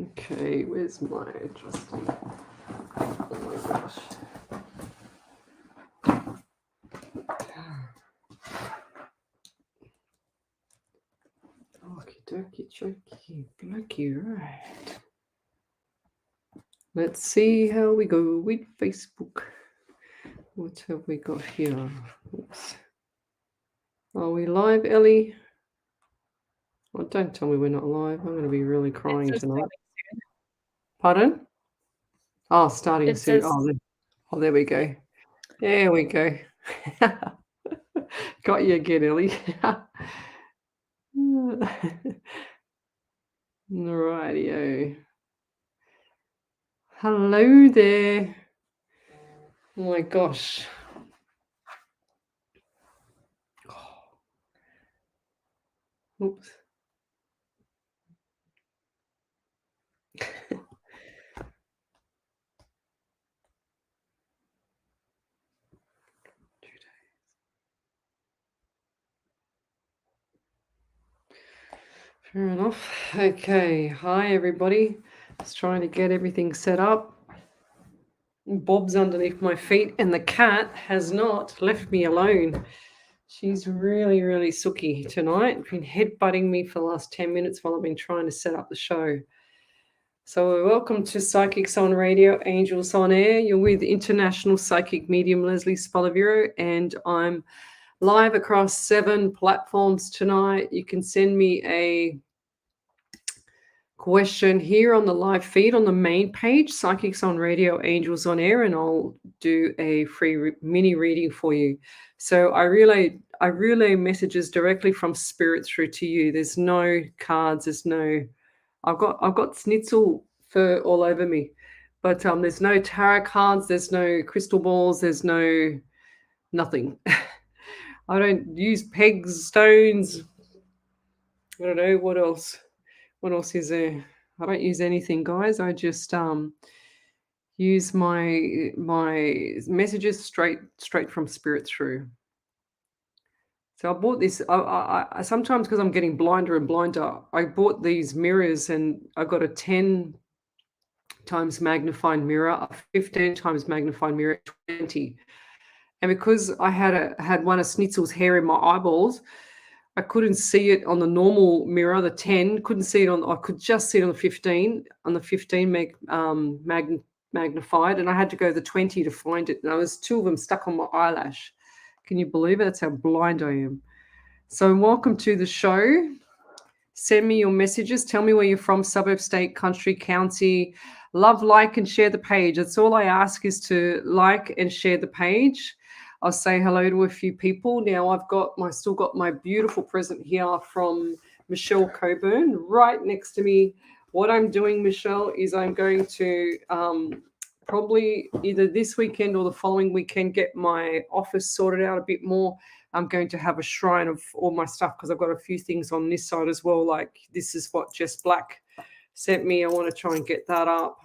Okay, where's my adjusting? Oh my gosh. Okie dokie chokey, blokey, right. Let's see how we go with Facebook. What have we got here? Oops. Are we live, Ellie? Oh, don't tell me we're not live. I'm going to be really crying tonight. Pardon? Oh, starting soon. Oh, there we go. There we go. Got you again, Ellie. Rightio. Hello there. Oh my gosh. Oops. Fair enough. Okay. Hi, everybody. Just trying to get everything set up. Bob's underneath my feet, and the cat has not left me alone. She's really, really sooky tonight. Been headbutting me for the last 10 minutes while I've been trying to set up the show. So welcome to Psychics on Radio, Angels on Air. You're with International Psychic Medium Lesley Spaliviero, and I'm live across 7 platforms tonight. You can send me a question here on the live feed on the main page, Psychics on Radio, Angels on Air, and I'll do a free mini reading for you. So I relay messages directly from spirit through to you. There's no cards. There's no. I've got schnitzel fur all over me, but there's no tarot cards. There's no crystal balls. There's no nothing. I don't use pegs, stones. I don't know what else. What else is there? I don't use anything, guys. I just use my messages straight from spirit through. So I bought this. I sometimes, because I'm getting blinder and blinder, I bought these mirrors, and I got a 10 times magnified mirror, a 15 times magnified mirror, 20. And because I had one of Schnitzel's hair in my eyeballs, I couldn't see it on the normal mirror, the 10. Couldn't see it I could just see it on the 15. On the 15 magnified, and I had to go to the 20 to find it. And there was 2 of them stuck on my eyelash. Can you believe it? That's how blind I am. So welcome to the show. Send me your messages. Tell me where you're from, suburb, state, country, county. Love, like, and share the page. That's all I ask, is to like and share the page. I'll say hello to a few people. Now I've still got my beautiful present here from Michelle Coburn right next to me. What I'm doing, Michelle, is I'm going to probably either this weekend or the following weekend get my office sorted out a bit more. I'm going to have a shrine of all my stuff, because I've got a few things on this side as well. Like, this is what Jess Black sent me. I want to try and get that up.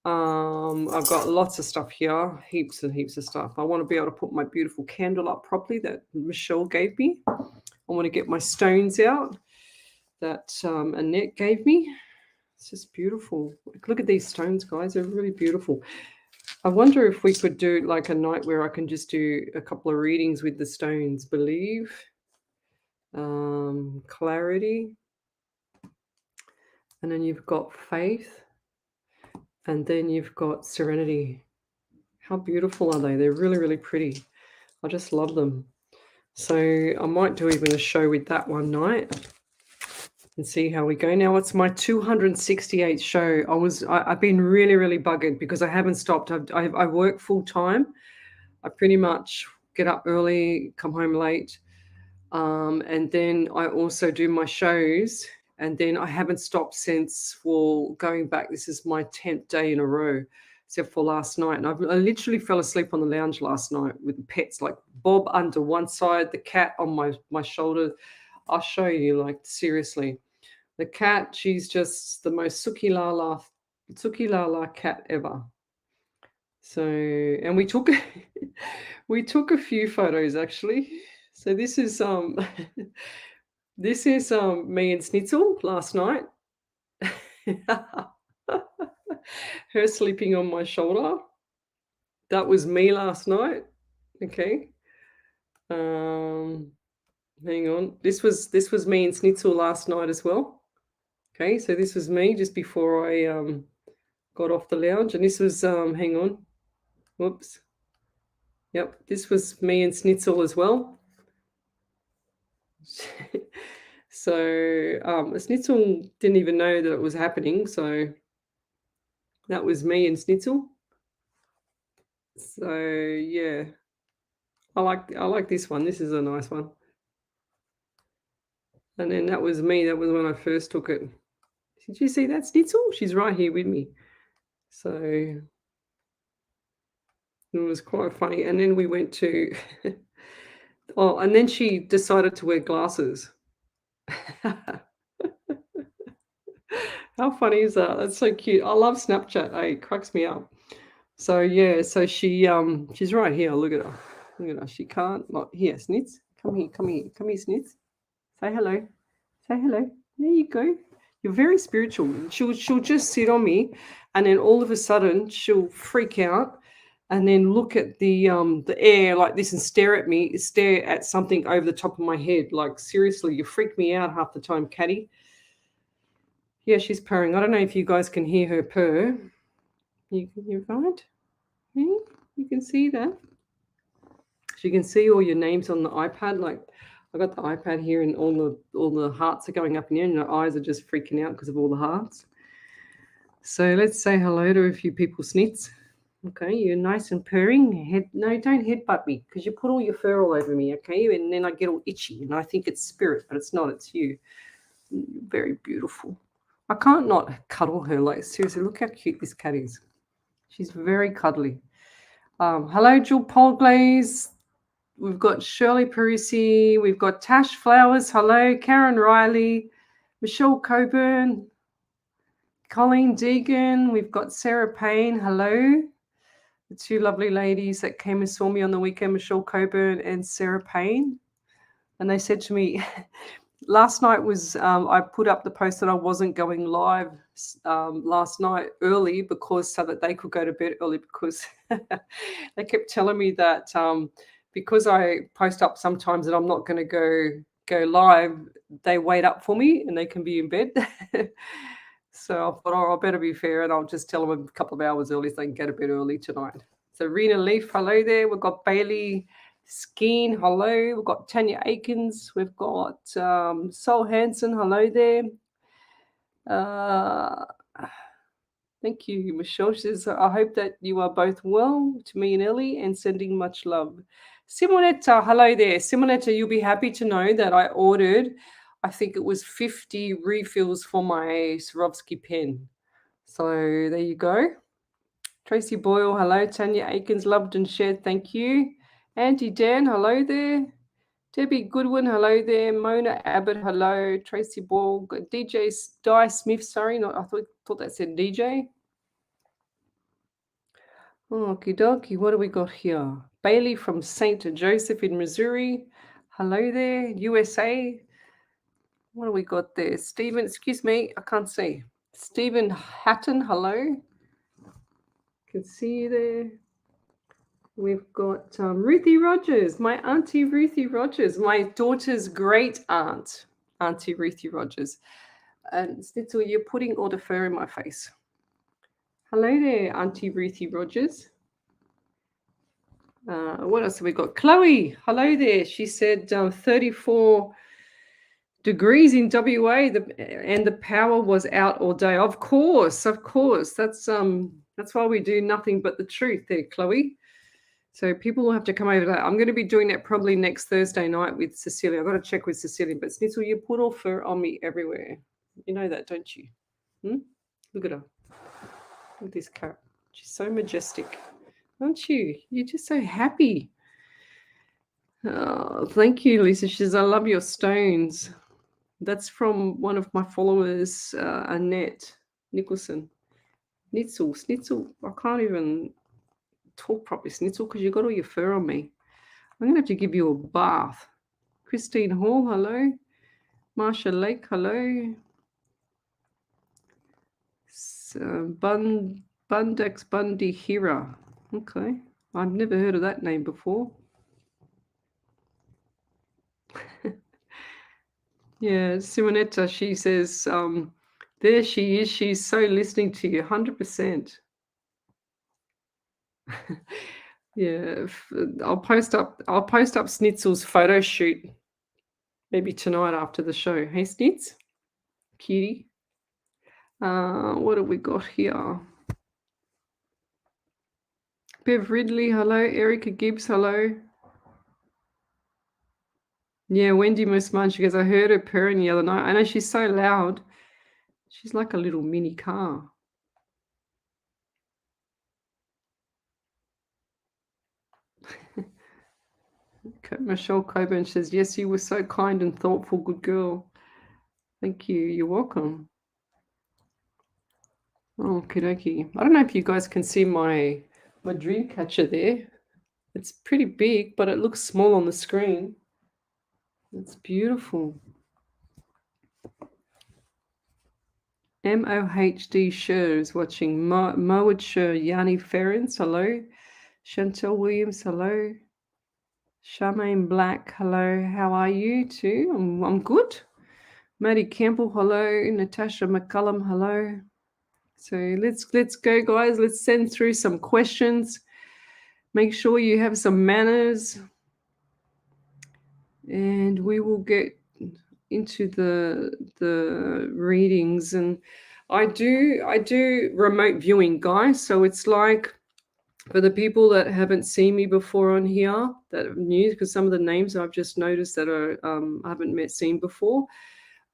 I've got lots of stuff here, heaps and heaps of stuff. I want to be able to put my beautiful candle up properly that Michelle gave me. I want to get my stones out that Annette gave me. It's just beautiful. Look at these stones, guys. They're really beautiful. I wonder if we could do like a night where I can just do a couple of readings with the stones. Believe, clarity, and then you've got faith, and then you've got serenity. How beautiful are they? They're really, really pretty. I just love them. So I might do even a show with that one night and see how we go. Now it's my 268th show. I've been really, really buggered because I haven't stopped. I work full time. I pretty much get up early, come home late, and then I also do my shows. And then I haven't stopped since, going back. This is my 10th day in a row, except for last night. And I literally fell asleep on the lounge last night with the pets, like Bob under one side, the cat on my shoulder. I'll show you, like, seriously. The cat, she's just the most Suki Lala cat ever. So, and we took a few photos, actually. So this is this is me and Schnitzel last night. Her sleeping on my shoulder. That was me last night. Okay. Um, hang on. This was me and Schnitzel last night as well. Okay, so this was me just before I got off the lounge, and this was hang on. Whoops. Yep, this was me and Schnitzel as well. So Schnitzel didn't even know that it was happening. So that was me and Schnitzel. So yeah, I like this one. This is a nice one. And then that was me. That was when I first took it. Did you see that, Schnitzel? She's right here with me. So it was quite funny. And then we went to oh, and then she decided to wear glasses. How funny is that? That's so cute. I love Snapchat. It cracks me up. So yeah, so she's right here. Look at her. Look at her. She can't not here, Snitz. Come here, come here, come here, Snitz. Say hello. Say hello. There you go. You're very spiritual. She'll just sit on me, and then all of a sudden she'll freak out, and then look at the air like this and stare at something over the top of my head. Like seriously, you freak me out half the time, Caddy. Yeah, she's purring. I don't know if you guys can hear her purr. You're right. Hmm? You can see that. So you can see all your names on the iPad. Like I got the iPad here, and all the hearts are going up in the air, and your eyes are just freaking out because of all the hearts. So let's say hello to a few people, Snits. Okay, you're nice and purring. No, don't headbutt me because you put all your fur all over me. Okay, and then I get all itchy, and I think it's spirit, but it's not. It's you. You're very beautiful. I can't not cuddle her. Like seriously, look how cute this cat is. She's very cuddly. Hello, Jill Polglaze. We've got Shirley Parisi. We've got Tash Flowers. Hello, Karen Riley, Michelle Coburn, Colleen Deegan. We've got Sarah Payne. Hello, the two lovely ladies that came and saw me on the weekend, Michelle Coburn and Sarah Payne. And they said to me, last night was I put up the post that I wasn't going live last night early because so that they could go to bed early because they kept telling me that because I post up sometimes that I'm not going to go live, they wait up for me and they can be in bed. So I thought, oh, I better be fair and I'll just tell them a couple of hours early so they can go to bed early tonight. So Rena Leaf, hello there. We've got Bailey Skeen, hello. We've got Tanya Aikens. We've got Sol Hansen, hello there. Thank you, Michelle. She says, I hope that you are both well, to me and Ellie, and sending much love. Simonetta, hello there. Simonetta, you'll be happy to know that I ordered, I think it was 50 refills for my Swarovski pen. So there you go. Tracy Boyle, hello. Tanya Aikens, loved and shared, thank you. Auntie Dan, hello there. Debbie Goodwin, hello there. Mona Abbott, hello. Tracy Boyle, DJ Di Smith, sorry, I thought that said DJ. Okie dokie, what do we got here? Bailey from St. Joseph in Missouri. Hello there, USA. What do we got there? Stephen, excuse me, I can't see. Stephen Hatton, hello. Can see you there. We've got Ruthie Rogers, my Auntie Ruthie Rogers, my daughter's great aunt, Auntie Ruthie Rogers. And Snitzel, you're putting all the fur in my face. Hello there, Auntie Ruthie Rogers. What else have we got? Chloe, hello there. She said 34 degrees in WA, and the power was out all day. Of course. That's why we do nothing but the truth there, Chloe. So people will have to come over to that. I'm going to be doing that probably next Thursday night with Cecilia. I've got to check with Cecilia. But Snitzel, you put all fur on me everywhere. You know that, don't you? Look at her. Look at this cat. She's so majestic. Aren't you? You're just so happy. Oh, thank you, Lisa. She says, I love your stones. That's from one of my followers, Annette Nicholson. Snitzel. I can't even talk properly, Snitzel, because you got all your fur on me. I'm going to have to give you a bath. Christine Hall, hello. Marsha Lake, hello. Bundex Bundy Hira. Okay. I've never heard of that name before. Yeah, Simonetta, she says, there she is. She's so listening to you, 100%. Yeah, I'll post up Snitzel's photo shoot maybe tonight after the show. Hey, Snitz, cutie. What have we got here? Bev Ridley, hello. Erica Gibbs, hello. Yeah, Wendy Musman, she goes, I heard her purring the other night. I know she's so loud. She's like a little mini car. Okay, Michelle Coburn says, yes, you were so kind and thoughtful, good girl. Thank you. You're welcome. Okie dokie. I don't know if you guys can see my dream catcher there. It's pretty big, but it looks small on the screen. It's beautiful. MOHD Sher is watching. Moed Sher, Yanni Ferrens, hello. Chantel Williams, hello. Charmaine Black, hello. How are you too? I'm good. Maddie Campbell, hello. Natasha McCullum, hello. So let's go, guys. Let's send through some questions. Make sure you have some manners, and we will get into the readings. And I do remote viewing, guys. So it's like, for the people that haven't seen me before on here, that are new, because some of the names I've just noticed that are I haven't seen before.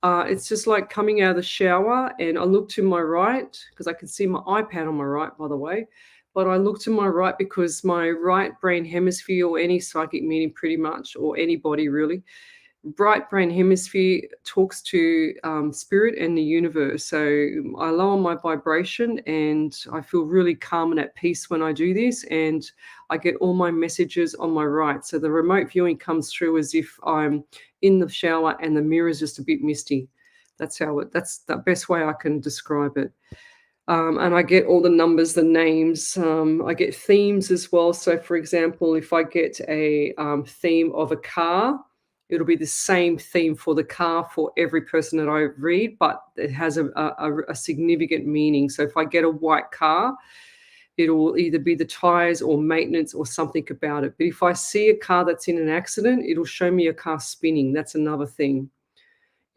It's just like coming out of the shower, and I look to my right because I can see my iPad on my right, by the way. But I look to my right because my right brain hemisphere, or any psychic medium pretty much, or anybody really, right brain hemisphere talks to spirit and the universe. So I lower my vibration, and I feel really calm and at peace when I do this, and I get all my messages on my right. So the remote viewing comes through as if I'm in the shower and the mirror is just a bit misty. That's the best way I can describe it. And I get all the numbers, the names. I get themes as well. So, for example, if I get a theme of a car, it'll be the same theme for the car for every person that I read, but it has a significant meaning. So if I get a white car, it'll either be the tires or maintenance or something about it. But if I see a car that's in an accident, it'll show me a car spinning. That's another thing.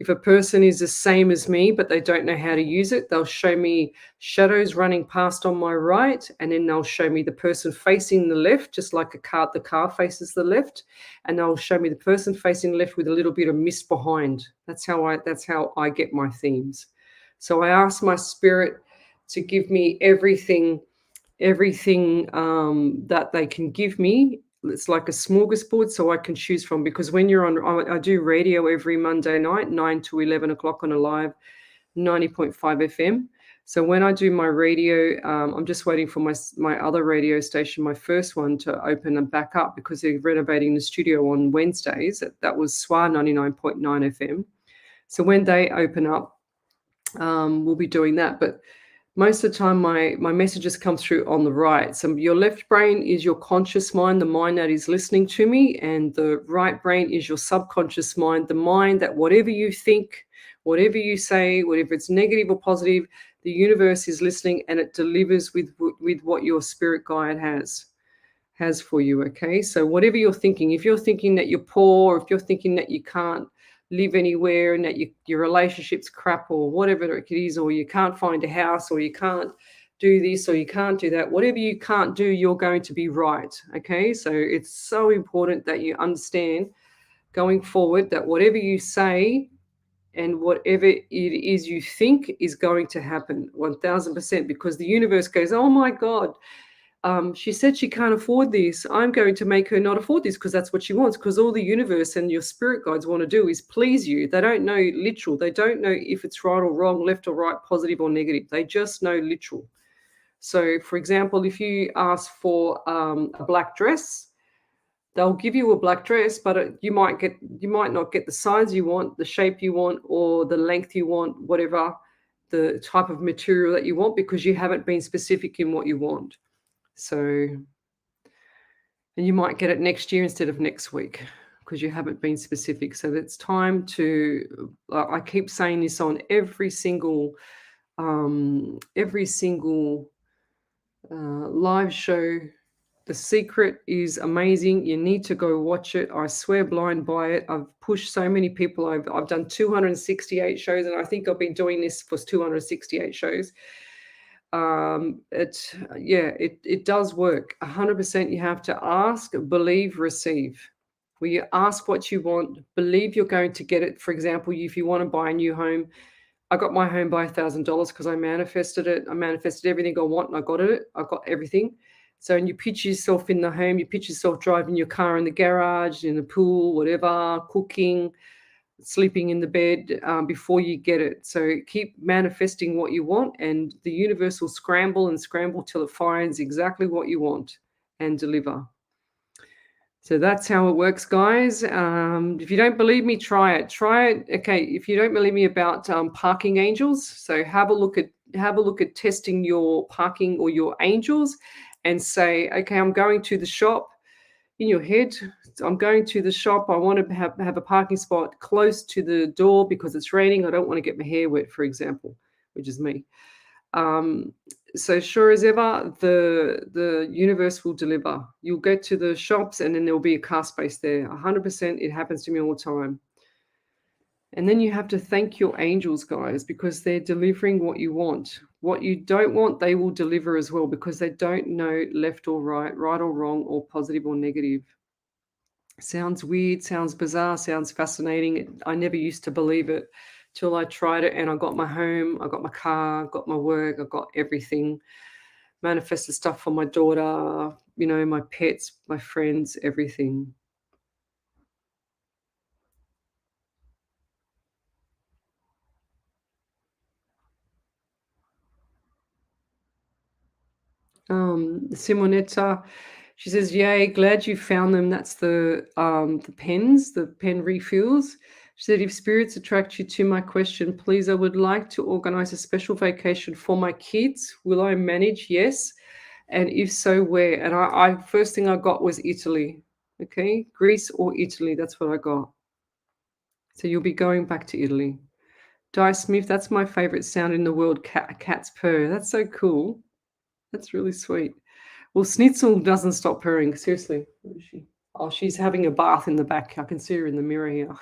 If a person is the same as me, but they don't know how to use it, they'll show me shadows running past on my right, and then they'll show me the person facing the left, just like the car faces the left, and they'll show me the person facing the left with a little bit of mist behind. That's how I get my themes. So I ask my spirit to give me everything that they can give me. It's like a smorgasbord, so I can choose from. Because when you're on, I do radio every Monday night, 9 to 11 o'clock on a live 90.5 FM. So when I do my radio, I'm just waiting for my other radio station, my first one, to open and back up, because they're renovating the studio on Wednesdays. That was SWA 99.9 FM. So when they open up, we'll be doing that. But most of the time, my messages come through on the right. So your left brain is your conscious mind, the mind that is listening to me, and the right brain is your subconscious mind, the mind that whatever you think, whatever you say, whatever it's negative or positive, the universe is listening, and it delivers with what your spirit guide has for you. Okay, so whatever you're thinking, if you're thinking that you're poor, or if you're thinking that you can't live anywhere, and that your relationship's crap, or whatever it is, or you can't find a house, or you can't do this, or you can't do that, whatever you can't do, you're going to be right. Okay, so it's so important that you understand going forward that whatever you say and whatever it is you think is going to happen 1000%, because the universe goes, oh my God, she said she can't afford this. I'm going to make her not afford this, because that's what she wants. Because all the universe and your spirit guides want to do is please you. They don't know literal. They don't know if it's right or wrong, left or right, positive or negative. They just know literal. So, for example, if you ask for a black dress, they'll give you a black dress, but you might not get the size you want, the shape you want, or the length you want, whatever. the type of material that you want because you haven't been specific in what you want. So, and you might get it next year instead of next week because you haven't been specific. So it's time to, I keep saying this on every single live show. The Secret is amazing. You need to go watch it. I swear blind by it. I've pushed so many people. I've done 268 shows, and I think I've been doing this for 268 shows. It does work. 100%. You have to ask, believe, receive. Where you ask what you want, believe you're going to get it. For example, if you want to buy a new home, I got my home by $1,000 because I manifested it. I manifested everything I want and I got it. I got everything. So when you picture yourself in the home, you picture yourself driving your car in the garage, in the pool, whatever, cooking, sleeping in the bed before you get it. So keep manifesting what you want, and the universe will scramble and scramble till it finds exactly what you want and deliver. So that's how it works, guys. If you don't believe me, try it. Try it. Okay, if you don't believe me about parking angels, so have a look at testing your parking or your angels, and say, okay, I'm going to the shop. In your head, I'm going to the shop. I want to have a parking spot close to the door because it's raining. I don't want to get my hair wet, for example, which is me. So sure as ever, the universe will deliver. You'll go to the shops and then there'll be a car space there. 100%. It happens to me all the time. And then you have to thank your angels, guys, because they're delivering what you want. What you don't want, they will deliver as well because they don't know left or right, right or wrong, or positive or negative. Sounds weird, sounds bizarre, sounds fascinating. I never used to believe it till I tried it, and I got my home, I got my car, got my work, I got everything. Manifested stuff for my daughter, my pets, my friends, everything. Simonetta, she says, "Yay, glad you found them." That's the pens, the pen refills. She said, "If spirits attract you to my question, please, I would like to organize a special vacation for my kids. Will I manage? Yes. And if so, where?" And I first thing I got was Italy. Okay, Greece or Italy. That's what I got. So you'll be going back to Italy. Di Smith, that's my favorite sound in the world. Cat's purr. That's so cool. That's really sweet. Well, Snitzel doesn't stop purring. Seriously, where is she? Oh, she's having a bath in the back. I can see her in the mirror here.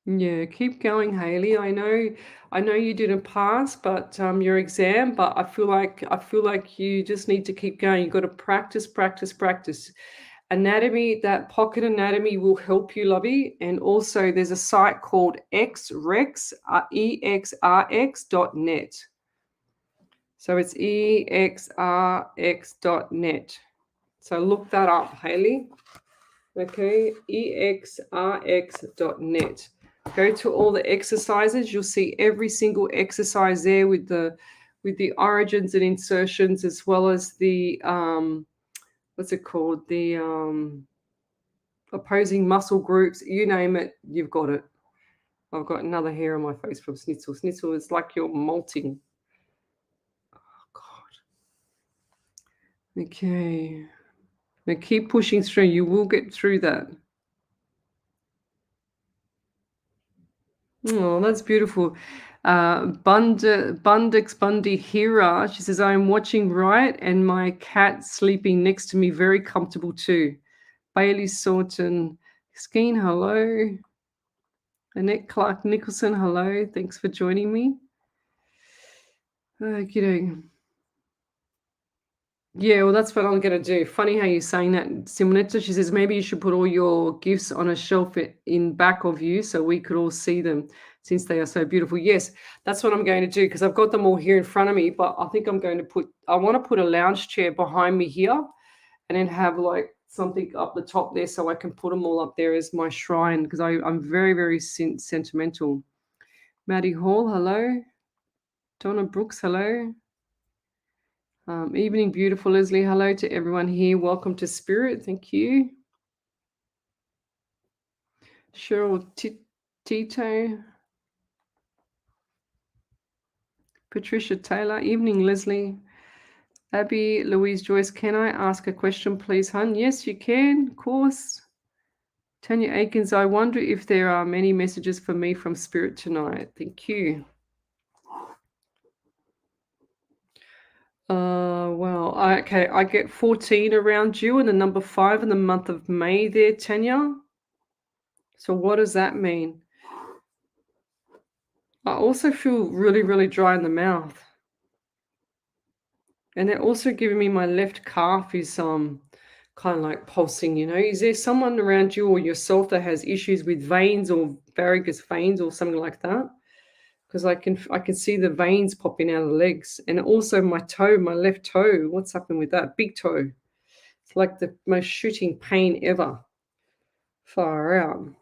Yeah, keep going, Haley. I know you didn't pass, but your exam, but I feel like you just need to keep going. You've got to practice, practice, practice. Anatomy, that pocket anatomy will help you, lovey. And also there's a site called xrex, exrx.net. So it's exrx.net. So look that up, Haley. Okay, exrx.net. Go to all the exercises. You'll see every single exercise there with the origins and insertions, as well as the what's it called? The opposing muscle groups. You name it, you've got it. I've got another hair on my face from Snitzel. Snitzel is like you're molting. Oh God. Okay. Now keep pushing through. You will get through that. Oh, that's beautiful. Bundix Bundy Hira, she says, "I'm watching right and my cat sleeping next to me, very comfortable too." Bailey Sorton Skeen, hello. Annette Clark Nicholson, hello. Thanks for joining me. Yeah, well, that's what I'm going to do. Funny how you're saying that, Simonetta. She says, maybe you should put all your gifts on a shelf in back of you so we could all see them since they are so beautiful. Yes, that's what I'm going to do because I've got them all here in front of me, but I think I want to put a lounge chair behind me here and then have like something up the top there so I can put them all up there as my shrine because I'm very, very sentimental. Maddie Hall, hello. Donna Brooks, hello. Evening, beautiful Leslie. Hello to everyone here. Welcome to Spirit. Thank you. Cheryl Tito, Patricia Taylor. Evening, Leslie. Abby, Louise Joyce. Can I ask a question, please, hun? Yes, you can, of course. Tanya Aikens, I wonder if there are many messages for me from Spirit tonight. Thank you. Well, okay, I get 14 around you and the number 5 in the month of May there, Tanya. So what does that mean? I also feel really, really dry in the mouth. And they're also giving me my left calf is kind of like pulsing, you know. Is there someone around you or yourself that has issues with veins or varicose veins or something like that? Because I can see the veins popping out of the legs. And also my toe, my left toe. What's happened with that? Big toe. It's like the most shooting pain ever. Far out.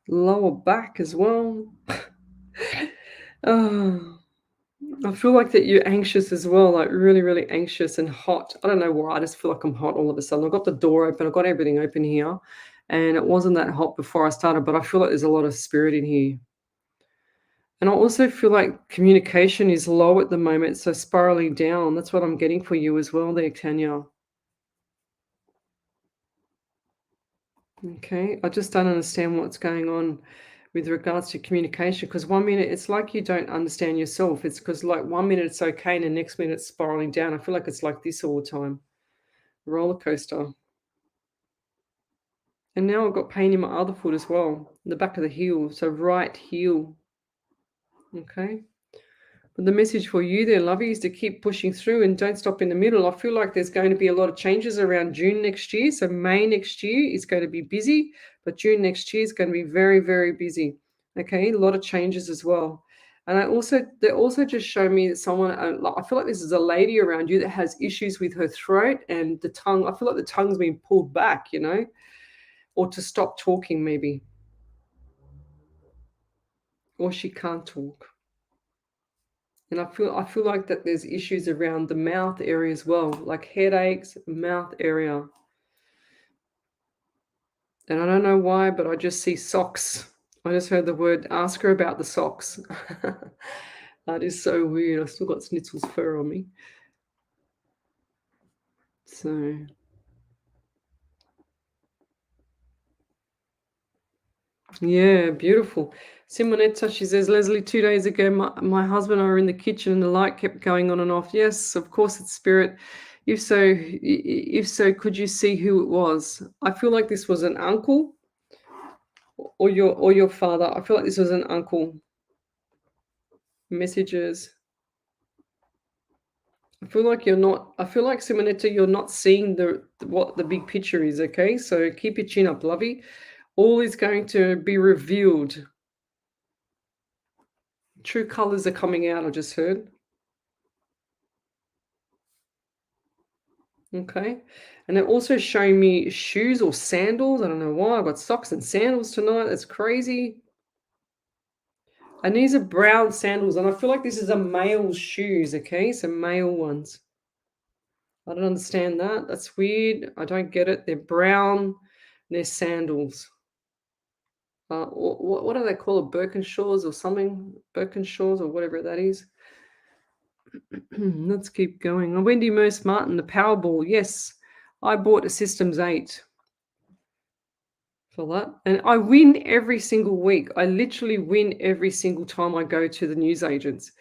Lower back as well. Oh, I feel like that you're anxious as well, like really, really anxious and hot. I don't know why. I just feel like I'm hot all of a sudden. I've got the door open. I've got everything open here. And it wasn't that hot before I started, but I feel like there's a lot of spirit in here. And I also feel like communication is low at the moment, so spiraling down. That's what I'm getting for you as well there, Tanya. Okay, I just don't understand what's going on with regards to communication because 1 minute it's like you don't understand yourself. It's because like 1 minute it's okay and the next minute it's spiraling down. I feel like it's like this all the time. Roller coaster. And now I've got pain in my other foot as well, the back of the heel, so right heel. Okay. But the message for you there, lovey, is to keep pushing through and don't stop in the middle. I feel like there's going to be a lot of changes around June next year. So May next year is going to be busy, but June next year is going to be very, very busy. Okay, a lot of changes as well. And they also just show me that someone, I feel like this is a lady around you that has issues with her throat and the tongue. I feel like the tongue's been pulled back, you know, or to stop talking maybe, or she can't talk. And I feel like that there's issues around the mouth area as well, like headaches, mouth area. And I don't know why, but I just see socks. I just heard the word, ask her about the socks. That is so weird. I've still got Snitzel's fur on me. So, yeah, beautiful. Simonetta, she says, Leslie, 2 days ago, my husband and I were in the kitchen and the light kept going on and off. Yes, of course, it's spirit. If so, could you see who it was? I feel like this was an uncle or your father. I feel like this was an uncle. Messages. I feel like Simonetta, you're not seeing what the big picture is, okay? So keep your chin up, lovey. All is going to be revealed. True colors are coming out, I just heard. Okay. And they're also showing me shoes or sandals. I don't know why. I've got socks and sandals tonight. That's crazy. And these are brown sandals. And I feel like this is a male's shoes, okay? So male ones. I don't understand that. That's weird. I don't get it. They're brown. They're sandals. What do they call it? Birkenshaws or something? Birkenshaws or whatever that is. Let's keep going. Oh, Wendy Merce Martin, the Powerball. Yes, I bought a Systems 8 for that. And I win every single week. I literally win every single time I go to the newsagents.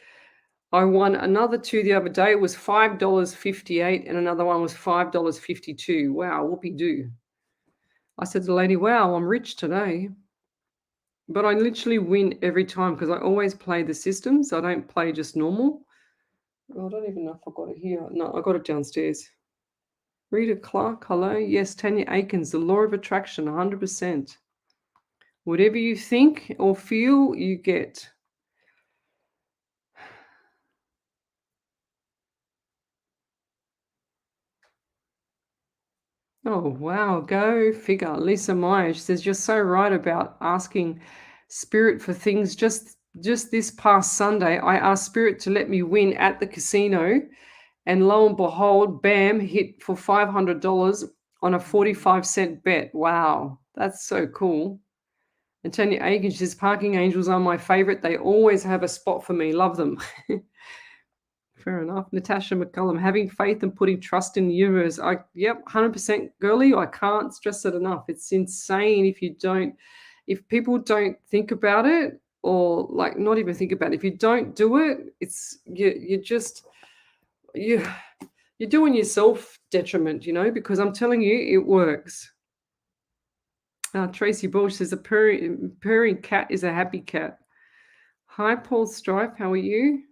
I won another 2 the other day. It was $5.58 and another one was $5.52. Wow, whoopee-doo. I said to the lady, wow, I'm rich today. But I literally win every time because I always play the systems. I don't play just normal. Oh, I don't even know if I got it here. No, I got it downstairs. Rita Clark, hello. Yes, Tanya Aikens, the law of attraction, 100%. Whatever you think or feel, you get. Oh, wow. Go figure. Lisa Meyer, she says, you're so right about asking spirit for things. Just just this past Sunday, I asked Spirit to let me win at the casino. And lo and behold, bam, hit for $500 on a 45-cent bet. Wow, that's so cool. And Tanya Aiken says, parking angels are my favorite. They always have a spot for me. Love them. Fair enough. Natasha McCullum, having faith and putting trust in the universe. Yep, 100% girly. I can't stress it enough. It's insane if people don't think about it, or like not even think about it. If you don't do it, you're doing yourself detriment, because I'm telling you, it works. Tracy Bush says a purring cat is a happy cat. Hi, Paul Strife. How are you?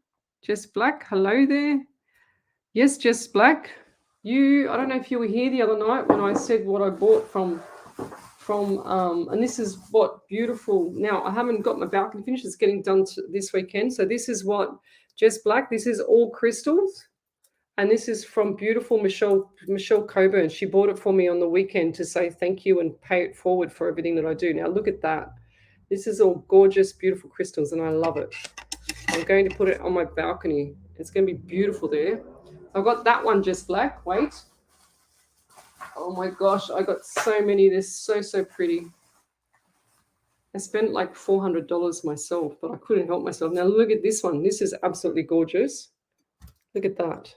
Jess Black. Hello there. Yes, Jess Black. I don't know if you were here the other night when I said what I bought from and this is what beautiful. Now I haven't got my balcony finished. It's getting done this weekend. So this is what Jess Black. This is all crystals. And this is from beautiful Michelle Coburn. She bought it for me on the weekend to say thank you and pay it forward for everything that I do. Now look at that. This is all gorgeous, beautiful crystals, and I love it. I'm going to put it on my balcony. It's going to be beautiful there. I've got that one, Just Black. Wait. Oh my gosh, I got so many. They're so, so pretty. I spent like $400 myself, but I couldn't help myself. Now look at this one. This is absolutely gorgeous. Look at that.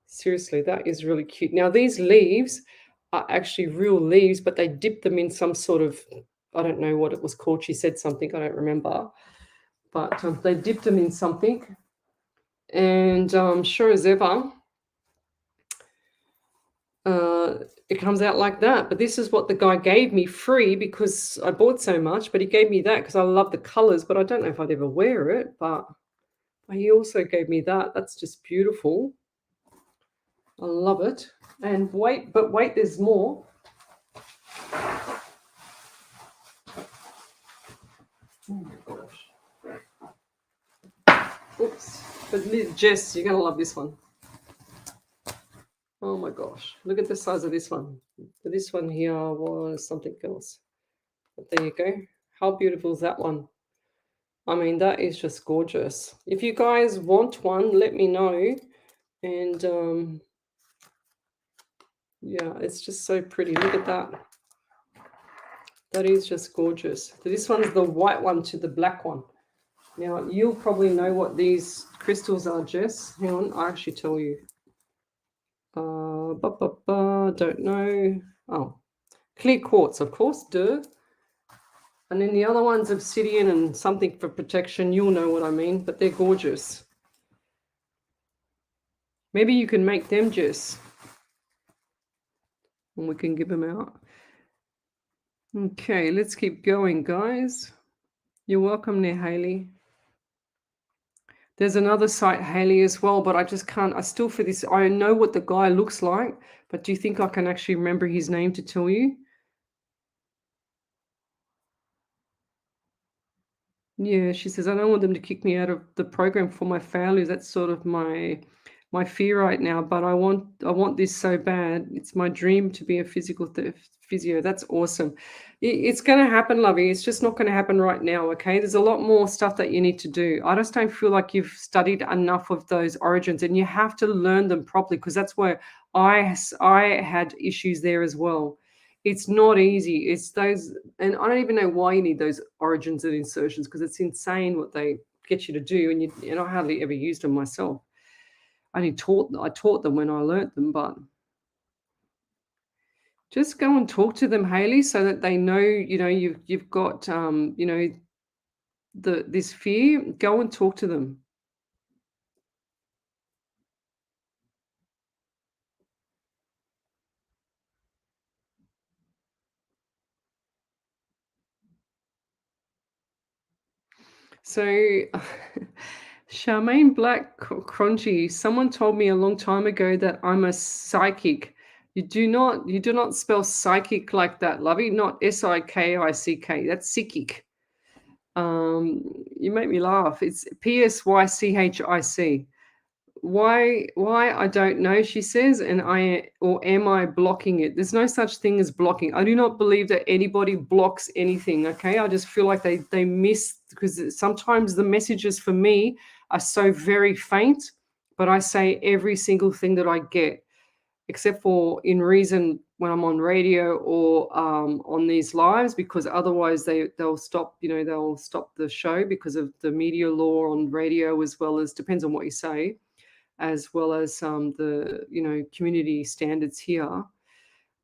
Seriously, that is really cute. Now, these leaves are actually real leaves, but they dipped them in some sort of, I don't know what it was called. She said something, I don't remember. But they dipped them in something. And sure as ever, it comes out like that. But this is what the guy gave me free because I bought so much. But he gave me that because I love the colors. But I don't know if I'd ever wear it. But he also gave me that. That's just beautiful. I love it. And wait, there's more. Oh my gosh. Oops. But Jess, you're going to love this one. Oh my gosh. Look at the size of this one. This one here was something else. But there you go. How beautiful is that one? I mean, that is just gorgeous. If you guys want one, let me know. And yeah, it's just so pretty. Look at that. That is just gorgeous. So this one's the white one to the black one. Now, you'll probably know what these crystals are, Jess. Hang on, I'll actually tell you. Don't know. Oh, clear quartz, of course, duh. And then the other one's obsidian and something for protection. You'll know what I mean, but they're gorgeous. Maybe you can make them, Jess. And we can give them out. Okay, let's keep going, guys. You're welcome there, Haley. There's another site, Haley, as well, but I just can't. I still, for this, I know what the guy looks like, but do you think I can actually remember his name to tell you? Yeah, she says, I don't want them to kick me out of the program for my failures. That's sort of my fear right now, but I want this so bad. It's my dream to be a physical physio. That's awesome. It's going to happen, Lovey. It's just not going to happen right now, okay? There's a lot more stuff that you need to do. I just don't feel like you've studied enough of those origins, and you have to learn them properly, because that's where I had issues there as well. It's not easy. It's those, and I don't even know why you need those origins and insertions, because it's insane what they get you to do, and I hardly ever used them myself. I taught them when I learnt them, but just go and talk to them, Haley, so that they know, you've got, this fear. Go and talk to them. So, Charmaine Black Crunchy, someone told me a long time ago that I'm a psychic. You do not spell psychic like that, Lovey. Not SIKICK. That's psychic. You make me laugh. It's PSYCHIC. why I don't know, she says, and I or am I blocking it? There's no such thing as blocking. I do not believe that anybody blocks anything. Okay, I just feel like they miss, because sometimes the messages for me are so very faint, but I say every single thing that I get, except for in reason when I'm on radio or on these lives, because otherwise they'll stop, they'll stop the show because of the media law on radio, as well as, depends on what you say, as well as the community standards here.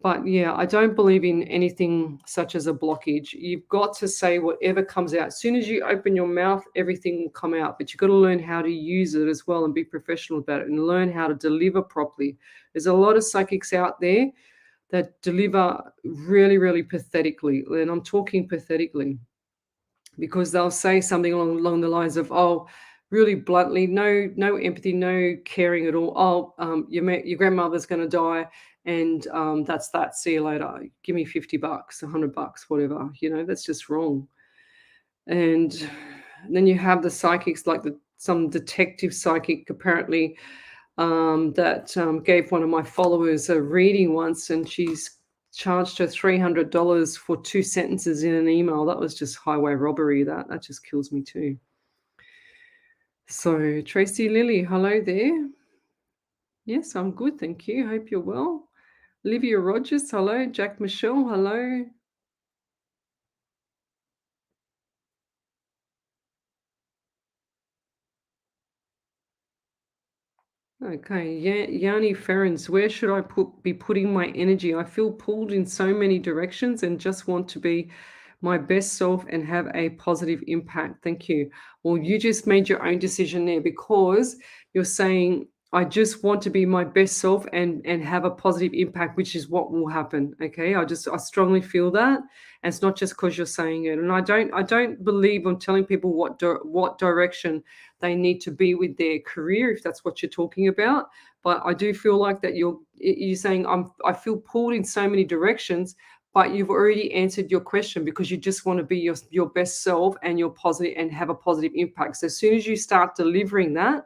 But yeah, I don't believe in anything such as a blockage. You've got to say whatever comes out. As soon as you open your mouth, everything will come out. But you've got to learn how to use it as well and be professional about it and learn how to deliver properly. There's a lot of psychics out there that deliver really, really pathetically. And I'm talking pathetically, because they'll say something along the lines of, oh, really bluntly, no empathy, no caring at all. Oh, your grandmother's going to die, and that's that. See you later. Give me $50, $100, whatever. That's just wrong. And then you have the psychics, like some detective psychic apparently, that gave one of my followers a reading once, and she's charged her $300 for 2 sentences in an email. That was just highway robbery. That just kills me too. So Tracy Lily, hello there. Yes, I'm good, thank you. Hope you're well. Olivia Rogers, hello. Jack Michelle, hello. Okay, Yanni Ferrens, where should I be putting my energy? I feel pulled in so many directions and just want to be my best self and have a positive impact. Thank you. Well, you just made your own decision there, because you're saying, I just want to be my best self and have a positive impact, which is what will happen. Okay. I strongly feel that. And it's not just because you're saying it. And I don't believe I'm telling people what direction they need to be with their career, if that's what you're talking about. But I do feel like that you're saying, I feel pulled in so many directions, but you've already answered your question, because you just want to be your best self and your positive and have a positive impact. So as soon as you start delivering that,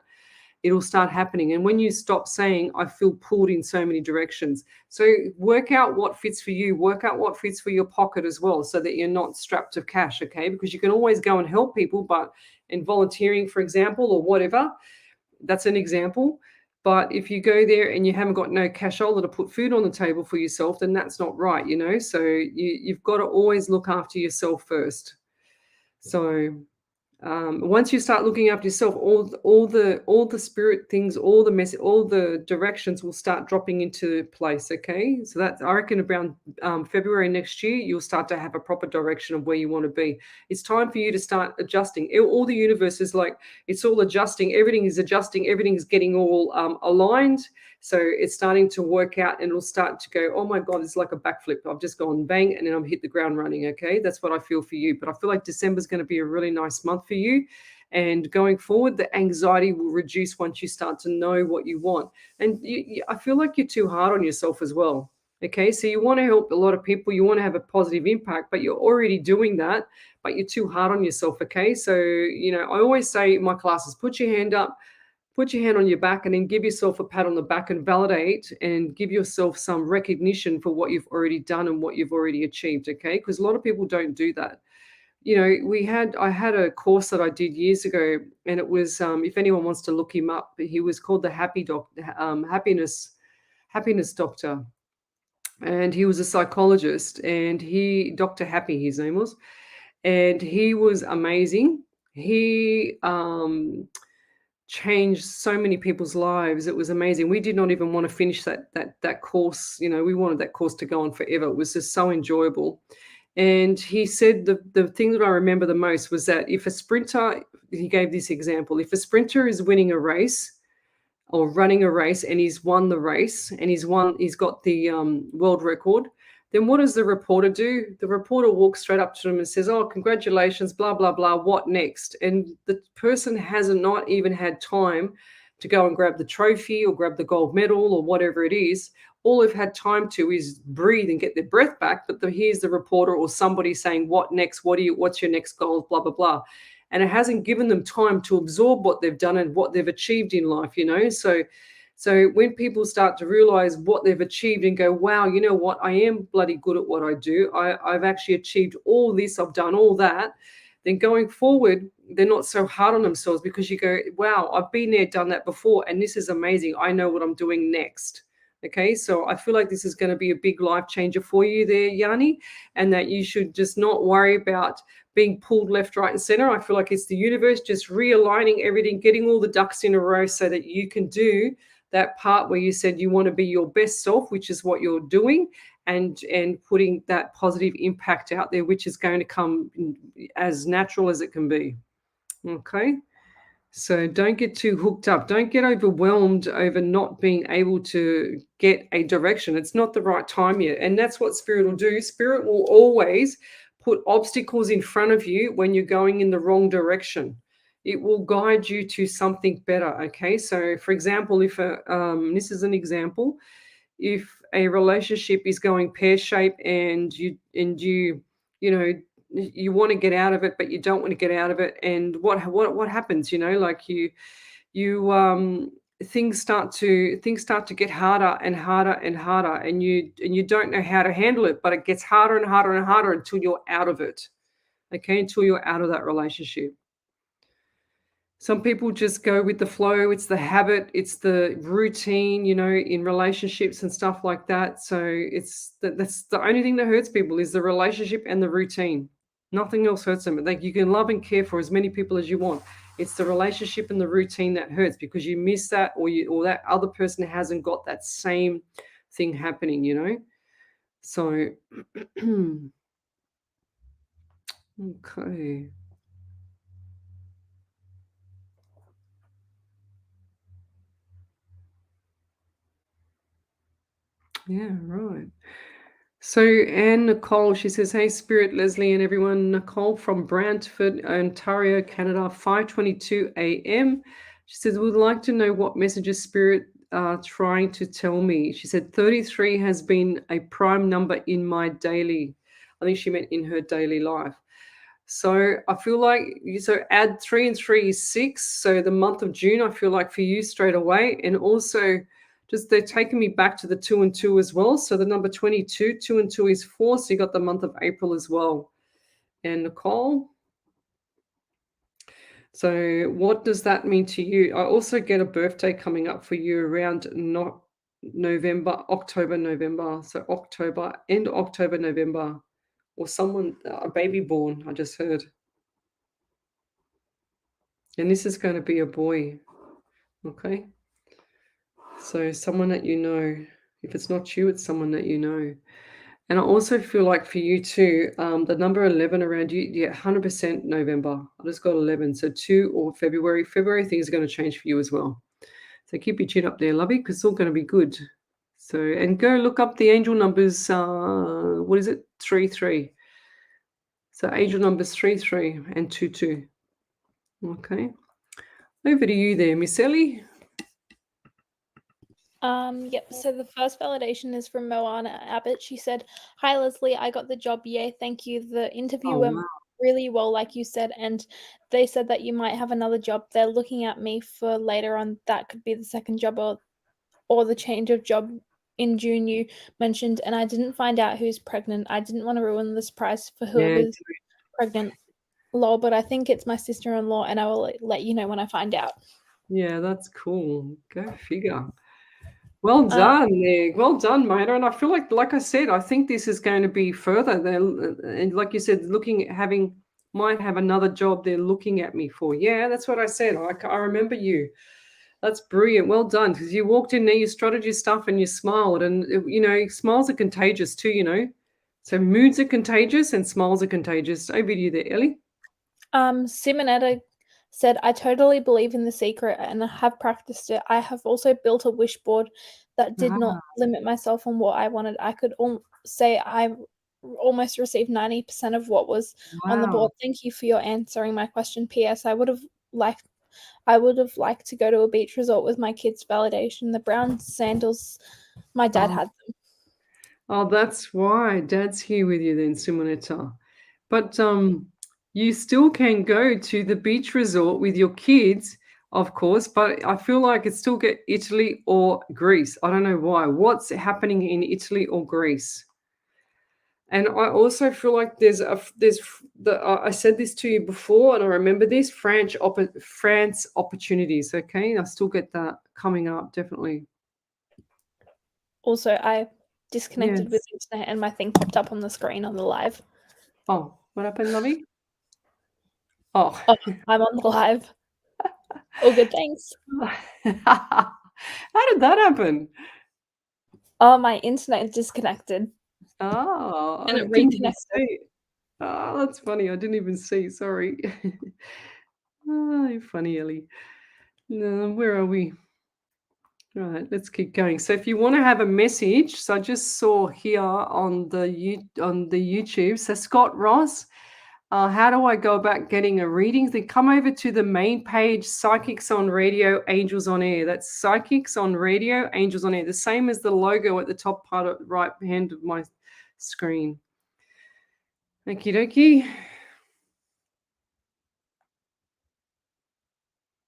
it'll start happening. And when you stop saying, I feel pulled in so many directions, so work out what fits for you, work out what fits for your pocket as well, so that you're not strapped to cash. Okay. Because you can always go and help people, but in volunteering, for example, or whatever, that's an example. But if you go there and you haven't got no cashola to put food on the table for yourself, then that's not right, So you've got to always look after yourself first. So once you start looking after yourself, all the spirit things, all the directions will start dropping into place. Okay, so that's, I reckon, around February next year, you'll start to have a proper direction of where you want to be. It's time for you to start adjusting. All the universe is like, it's all adjusting. Everything is adjusting. Everything is getting all aligned. So it's starting to work out, and it'll start to go, oh my God, it's like a backflip. I've just gone bang, and then I'm hit the ground running. Okay, that's what I feel for you. But I feel like December is going to be a really nice month for you. And going forward, the anxiety will reduce once you start to know what you want. And I feel like you're too hard on yourself as well. Okay, so you want to help a lot of people, you want to have a positive impact, but you're already doing that, but you're too hard on yourself. Okay, so, I always say in my classes, put your hand up, put your hand on your back, and then give yourself a pat on the back and validate and give yourself some recognition for what you've already done and what you've already achieved. Okay, because a lot of people don't do that. I had a course that I did years ago, and it was, if anyone wants to look him up, he was called the Happiness Doctor, and he was a psychologist, and Dr. Happy, his name was, and he was amazing. He changed so many people's lives. It was amazing. We did not even want to finish that course. We wanted that course to go on forever. It was just so enjoyable. And he said the thing that I remember the most was that if a sprinter, he gave this example, if a sprinter is winning a race or running a race and he's won the race and he's got the world record, then what does the reporter do? The reporter walks straight up to him and says, oh, congratulations, blah, blah, blah, what next? And the person hasn't not even had time to go and grab the trophy or grab the gold medal or whatever it is. All they've had time to is breathe and get their breath back. But here's the reporter or somebody saying, what next? What's your next goal? Blah, blah, blah. and it hasn't given them time to absorb what they've done and what they've achieved in life, so when people start to realize what they've achieved and go, wow, you know what, I am bloody good at what I do. I've actually achieved all this, I've done all that. Then going forward, they're not so hard on themselves, because you go, wow, I've been there, done that before, and this is amazing. I know what I'm doing next. Okay, so I feel like this is going to be a big life changer for you there, Yanni, and that you should just not worry about being pulled left, right, and center. I feel like it's the universe just realigning everything, getting all the ducks in a row so that you can do that part where you said you want to be your best self, which is what you're doing, and putting that positive impact out there, which is going to come as natural as it can be. Okay. So don't get too hooked up. Don't get overwhelmed over not being able to get a direction. It's not the right time yet. And that's what Spirit will do. Spirit will always put obstacles in front of you when you're going in the wrong direction. It will guide you to something better. Okay. So, for example, if this is an example, if a relationship is going pear-shaped and you want to get out of it, but you don't want to get out of it, and what happens, like you things start to get harder and harder and harder, and you don't know how to handle it, but it gets harder and harder and harder until you're out of it. Okay, until you're out of that relationship. Some people just go with the flow. It's the habit, it's the routine, in relationships and stuff like that. So that's the only thing that hurts people, is the relationship and the routine. Nothing else hurts them. Like, you can love and care for as many people as you want. It's the relationship and the routine that hurts, because you miss that, or that other person hasn't got that same thing happening. So okay. Yeah, right. So Anne Nicole, she says, "Hey Spirit, Leslie, and everyone. Nicole from Brantford, Ontario, Canada, 5:22 a.m. She says, would like to know what messages Spirit are trying to tell me." She said 33 has been a prime number in my daily. I think she meant in her daily life. So I feel like add 3 and 3 is 6. So the month of June, I feel like for you straight away, and also just they're taking me back to the 2 and 2 as well. So the number 22, 2 and 2 is 4. So you got the month of April as well. And Nicole. So what does that mean to you? I also get a birthday coming up for you around not November, October, November. So October, end October, November, or someone, a baby born, I just heard. And this is going to be a boy. Okay. So someone that you know. If it's not you, it's someone that you know. And I also feel like for you too, the number 11 around you, yeah, 100% November. I just got 11. So 2 or February. February, things are going to change for you as well. So keep your chin up there, lovey, because it's all going to be good. So, and go look up the angel numbers. What is it? 3-3. So angel numbers 3-3 and 2-2. Okay. Over to you there, Miss Ellie. Yep. So the first validation is from Moana Abbott. She said, "Hi Leslie, I got the job. Yay, thank you. The interview went really well, like you said, and they said that you might have another job. They're looking at me for later on. That could be the second job or the change of job in June you mentioned. And I didn't find out who's pregnant. I didn't want to ruin the surprise for whoever's pregnant. Lol, but I think it's my sister-in-law, and I will let you know when I find out." Yeah, that's cool. Go figure. Well done, Nick. Well done, mate. And I feel like I said, I think this is going to be further. And like you said, might have another job they're looking at me for. Yeah, that's what I said. I remember you. That's brilliant. Well done. Because you walked in there, you strutted your stuff, and you smiled. And smiles are contagious too. So moods are contagious and smiles are contagious. Over to you there, Ellie. Simonetta said, "I totally believe in the secret and have practiced it. I have also built a wish board that did not limit myself on what I wanted. I could say I almost received 90% of what was on the board. Thank you for your answering my question. P.S. I would have liked to go to a beach resort with my kids. Validation. The brown sandals, my dad had them." Oh, that's why Dad's here with you then, Simonetta. But You still can go to the beach resort with your kids, of course, but I feel like it's still get Italy or Greece. I don't know why. What's happening in Italy or Greece? And I also feel like I said this to you before, and I remember this France opportunities. Okay, I still get that coming up definitely. Also, I disconnected with Yes. the internet and my thing popped up on the screen on the live. Oh, what happened, lovey? Oh, Oh, I'm on the live. All good, thanks. how did that happen? Oh, my internet disconnected Oh, and I it didn't even reconnected. see. Oh, that's funny. I didn't even see. Sorry. Oh, you're funny, Ellie. No, where are we? Right, let's keep going. So if you want to have a message, so I just saw here on the YouTube. So Scott Ross, how do I go about getting a reading? Then come over to the main page, Psychics on Radio, Angels on Air. That's Psychics on Radio, Angels on Air. The same as the logo at the top part of right hand of my screen. Okie dokie.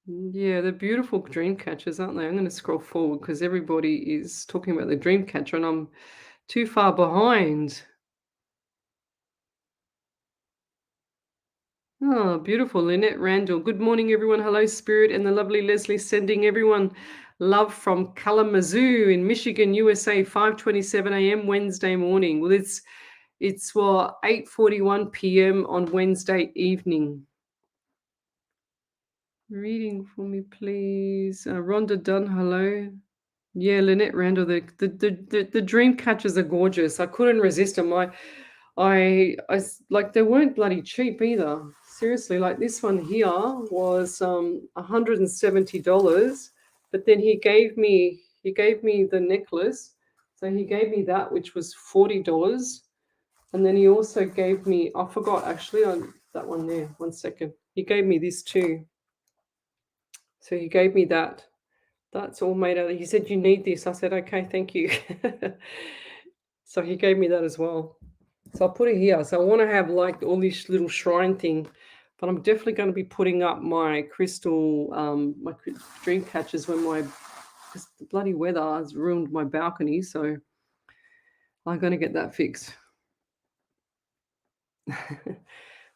Yeah, they're beautiful dream catchers, aren't they? I'm going to scroll forward because everybody is talking about the dream catcher and I'm too far behind. Oh, beautiful. Lynette Randall. Good morning, everyone. Hello, Spirit and the lovely Leslie sending everyone love from Kalamazoo in Michigan, USA, 5:27 a.m. Wednesday morning. Well, it's 8:41 p.m. on Wednesday evening. Reading for me, please. Rhonda Dunn, hello. Yeah, Lynette Randall, the dream catchers are gorgeous. I couldn't resist them. Like they weren't bloody cheap either. Seriously, like this one here was $170, but then he gave me the necklace. So he gave me that, which was $40. And then he also gave me, I forgot actually on that one there. One second. He gave me this too. So he gave me that. That's all made out of. He said, "You need this." I said, "Okay, thank you." So he gave me that as well. So I'll put it here. So I want to have like all this little shrine thing, but I'm definitely going to be putting up my crystal, dream catchers because the bloody weather has ruined my balcony. So I'm going to get that fixed.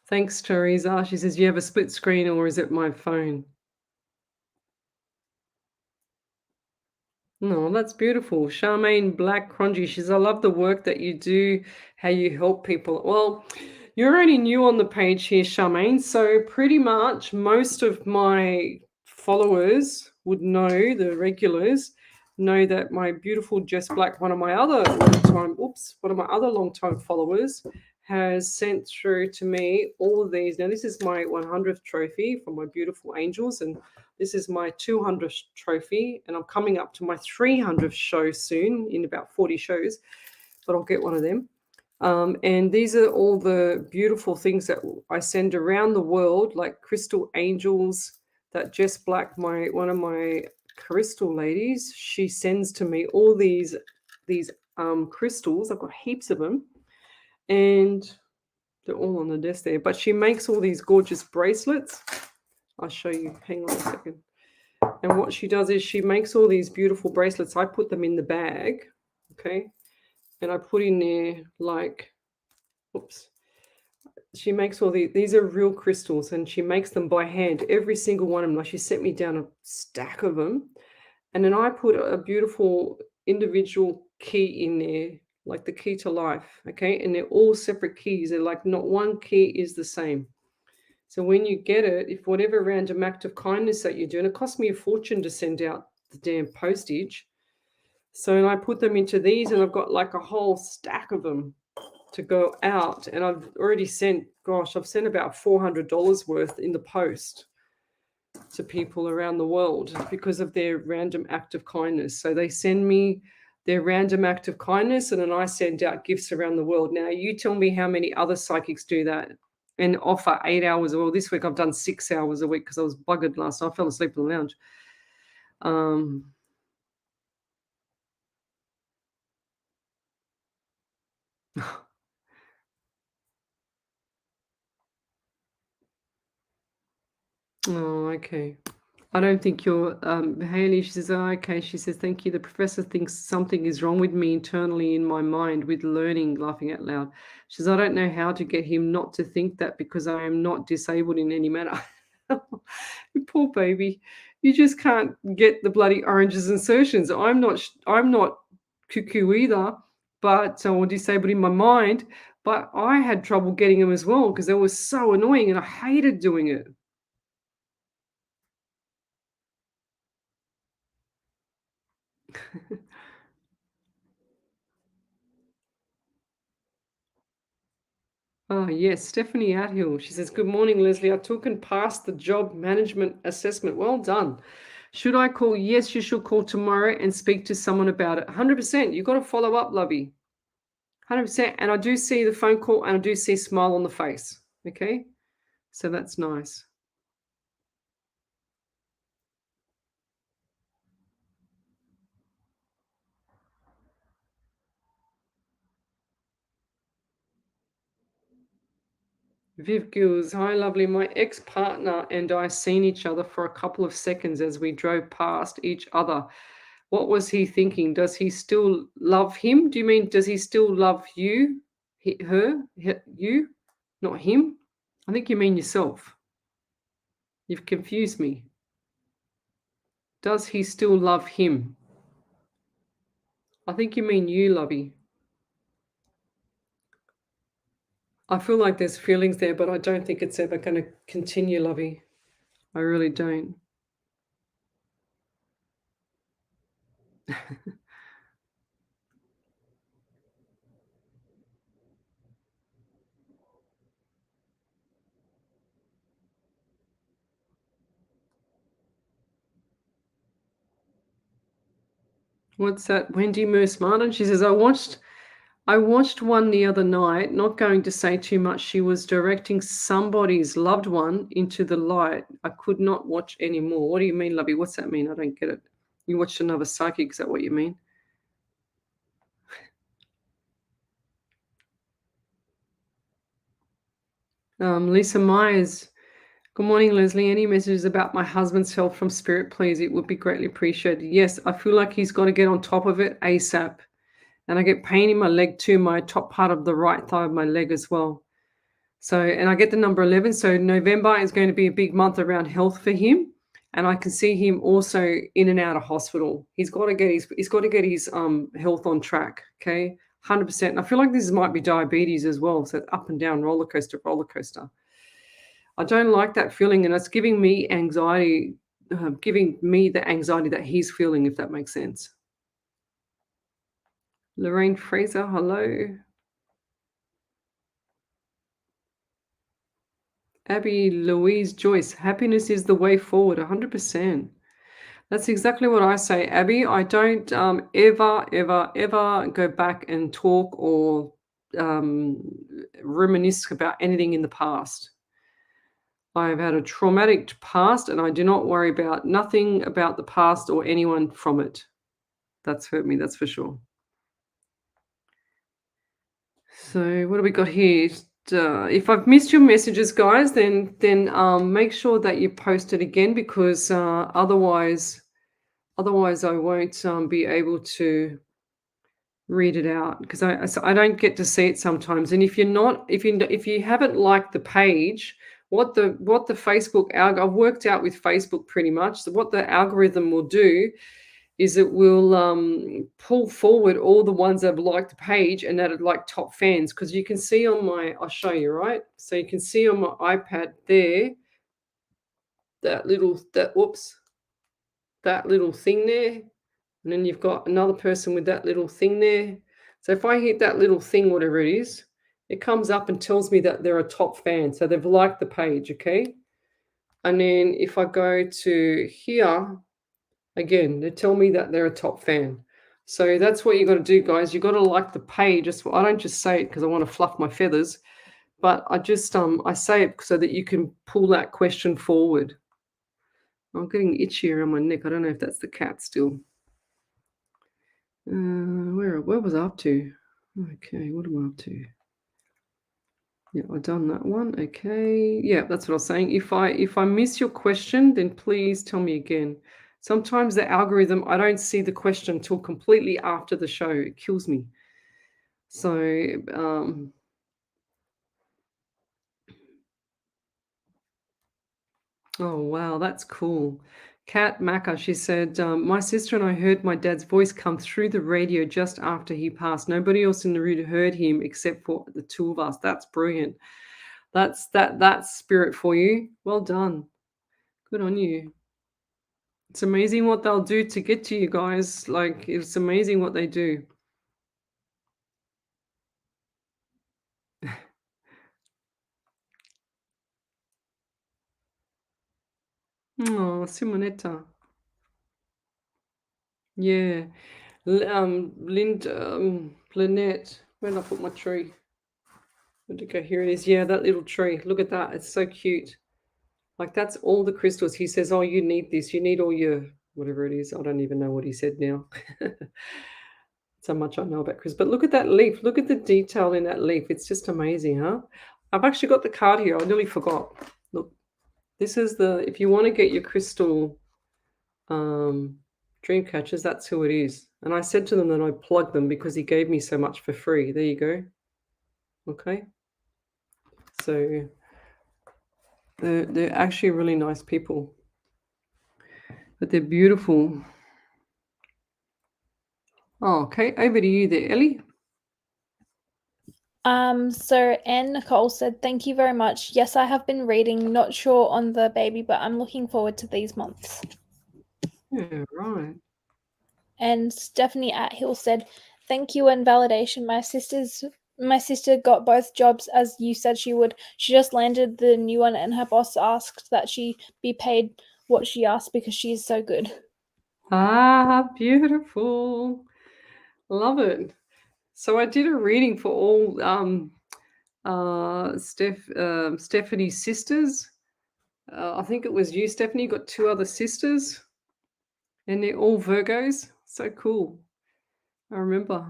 Thanks, Teresa. She says, "You have a split screen, or is it my phone?" No, that's beautiful. Charmaine Black Crongy, she says, I love the work that you do, how you help people. Well, you're only new on the page here, Charmaine. So pretty much most of my followers would know, the regulars, know that my beautiful Jess Black, one of my other long-time followers, has sent through to me all of these. Now, this is my 100th trophy from my beautiful angels, and this is my 200th trophy, and I'm coming up to my 300th show soon in about 40 shows, but I'll get one of them. And these are all the beautiful things that I send around the world, like crystal angels that Jess Black, one of my crystal ladies, she sends to me all these crystals. I've got heaps of them, and they're all on the desk there. But she makes all these gorgeous bracelets. I'll show you. Hang on a second. And what she does is she makes all these beautiful bracelets. I put them in the bag, okay? And I put in there like, oops. She makes all these are real crystals, and she makes them by hand, every single one of them. Like she sent me down a stack of them. And then I put a beautiful individual key in there, like the key to life, okay? And they're all separate keys. They're like not one key is the same. So when you get it, if whatever random act of kindness that you do, and it cost me a fortune to send out the damn postage. So I put them into these, and I've got like a whole stack of them to go out. And I've already sent, I've sent about $400 worth in the post to people around the world because of their random act of kindness. So they send me their random act of kindness, and then I send out gifts around the world. Now, you tell me how many other psychics do that and offer 8 hours. Well, this week I've done 6 hours a week because I was buggered last night. I fell asleep in the lounge. Oh, okay. I don't think you're Haley. She says, oh, okay. She says, thank you. The professor thinks something is wrong with me internally in my mind with learning, laughing out loud. She says, I don't know how to get him not to think that because I am not disabled in any manner. You poor baby. You just can't get the bloody oranges insertions. I'm not cuckoo either, but or disabled in my mind, but I had trouble getting them as well because they were so annoying and I hated doing it. Oh, yes, Stephanie Outhill. She says, good morning, Leslie. I took and passed the job management assessment. Well done. Should I call? Yes, you should call tomorrow and speak to someone about it. 100%. You've got to follow up, lovey. 100%. And I do see the phone call and I do see smile on the face. Okay. So that's nice. Viv Gills, hi, lovely. My ex partner and I seen each other for a couple of seconds as we drove past each other. What was he thinking? Does he still love him? Do you mean does he still love you? You, not him? I think you mean yourself. You've confused me. Does he still love him? I think you mean you, lovey. I feel like there's feelings there, but I don't think it's ever going to continue, lovey. I really don't. What's that? Wendy Moose Martin. She says, I watched one the other night, not going to say too much. She was directing somebody's loved one into the light. I could not watch anymore. What do you mean, lovey? What's that mean? I don't get it. You watched another psychic, is that what you mean? Lisa Myers. Good morning, Leslie. Any messages about my husband's health from spirit, please? It would be greatly appreciated. Yes, I feel like he's got to get on top of it ASAP. And I get pain in my leg too, my top part of the right thigh of my leg as well. So, and I get the number 11. So November is going to be a big month around health for him. And I can see him also in and out of hospital. He's got to get his health on track. Okay. 100%. And I feel like this might be diabetes as well. So up and down roller coaster, roller coaster. I don't like that feeling. And it's giving me anxiety, giving me the anxiety that he's feeling, if that makes sense. Lorraine Fraser, hello. Abby Louise Joyce, happiness is the way forward, 100%. That's exactly what I say, Abby. I don't ever go back and talk or um, reminisce about anything in the past. I've had a traumatic past and I do not worry about nothing about the past or anyone from it. That's hurt me, that's for sure. So what do we got here? If I've missed your messages, guys, then make sure that you post it again because otherwise I won't be able to read it out because I don't get to see it sometimes. And if you haven't liked the page, what the Facebook I've worked out with Facebook pretty much. So what the algorithm will do is it will pull forward all the ones that have liked the page and that are like top fans because you can see on I'll show you, right? So you can see on my iPad there that little thing there, and then you've got another person with that little thing there. So if I hit that little thing, whatever it is, it comes up and tells me that they're a top fan. So they've liked the page, okay? And then if I go to here, again, they tell me that they're a top fan. So that's what you got to do, guys. You got to like the page. I don't just say it because I want to fluff my feathers, but I say it so that you can pull that question forward. I'm getting itchy around my neck. I don't know if that's the cat still. Where was I up to? Okay, what am I up to? Yeah, I've done that one. Okay. Yeah, that's what I was saying. If I miss your question, then please tell me again. Sometimes the algorithm, I don't see the question till completely after the show. It kills me. So, oh wow, that's cool. Kat Maka, she said, my sister and I heard my dad's voice come through the radio just after he passed. Nobody else in the room heard him except for the two of us. That's brilliant. That's spirit for you. Well done. Good on you. It's amazing what they'll do to get to you guys. Like, it's amazing what they do. Oh, Simonetta. Yeah. Lynette. Where did I put my tree? Where'd it go? Here it is. Yeah, that little tree. Look at that. It's so cute. Like, that's all the crystals. He says, oh, you need this. You need all your whatever it is. I don't even know what he said now. So much I know about crystals. But look at that leaf. Look at the detail in that leaf. It's just amazing, huh? I've actually got the card here. I nearly forgot. Look, this is if you want to get your crystal dream catchers, that's who it is. And I said to them that I plugged them because he gave me so much for free. There you go. Okay. So they're actually really nice people. But they're beautiful. Oh, okay. Over to you there, Ellie. So Anne Nicole said, thank you very much. Yes, I have been reading, not sure on the baby, but I'm looking forward to these months. Yeah, right. And Stephanie Athill said, thank you and validation. My sister got both jobs as you said she would. She just landed the new one and her boss asked that she be paid what she asked because she is so good. Ah, beautiful. Love it. So I did a reading for all Stephanie's sisters. I think it was you, Stephanie, got two other sisters, and they're all Virgos. So cool. I remember.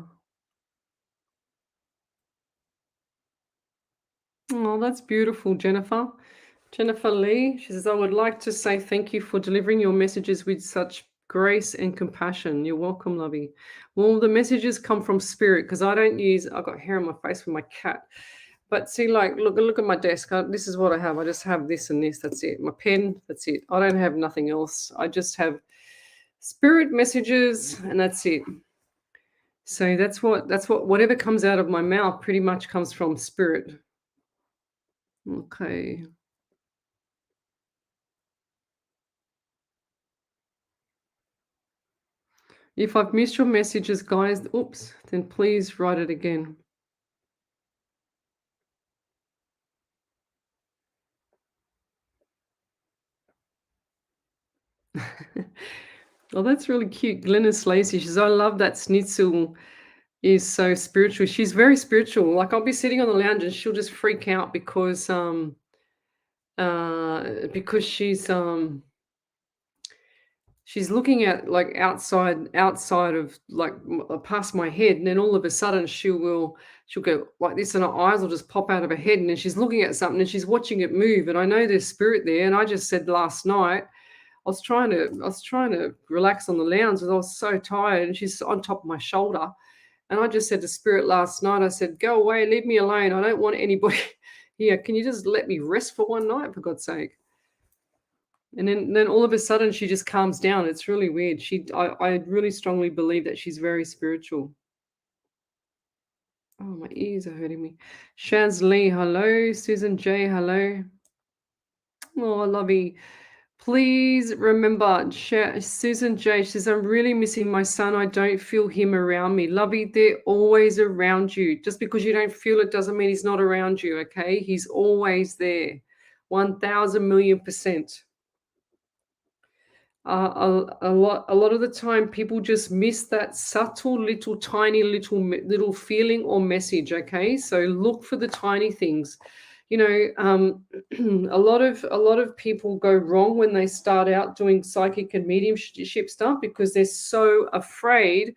Oh, that's beautiful, Jennifer. Jennifer Lee, she says, I would like to say thank you for delivering your messages with such grace and compassion. You're welcome, lovey. Well, the messages come from spirit because I've got hair on my face with my cat. But see, like, look at my desk. This is what I have. I just have this and this. That's it. My pen, that's it. I don't have nothing else. I just have spirit messages and that's it. So whatever comes out of my mouth pretty much comes from spirit. Okay. If I've missed your messages, guys, oops, then please write it again. Oh, that's really cute. Glennis Lacey, she says, I love that Schnitzel is so spiritual. She's very spiritual. Like, I'll be sitting on the lounge and she'll just freak out because she's looking at like outside of like past my head, and then all of a sudden she'll go like this and her eyes will just pop out of her head, and then she's looking at something and she's watching it move, and I know there's spirit there. And I just said last night I was trying to relax on the lounge because I was so tired, and she's on top of my shoulder, and I just said to spirit last night, I said, go away, leave me alone, I don't want anybody here, can you just let me rest for one night, for God's sake? And then all of a sudden she just calms down. It's really weird. I really strongly believe that she's very spiritual. Oh, my ears are hurting me. Shaz Lee, hello. Susan J, hello. Oh, lovey. Please remember, Susan J says, I'm really missing my son. I don't feel him around me. Lovey, they're always around you. Just because you don't feel it doesn't mean he's not around you, okay? He's always there. 1,000 million %. A lot of the time people just miss that subtle little tiny little feeling or message. Okay, so look for the tiny things. A lot of people go wrong when they start out doing psychic and mediumship stuff because they're so afraid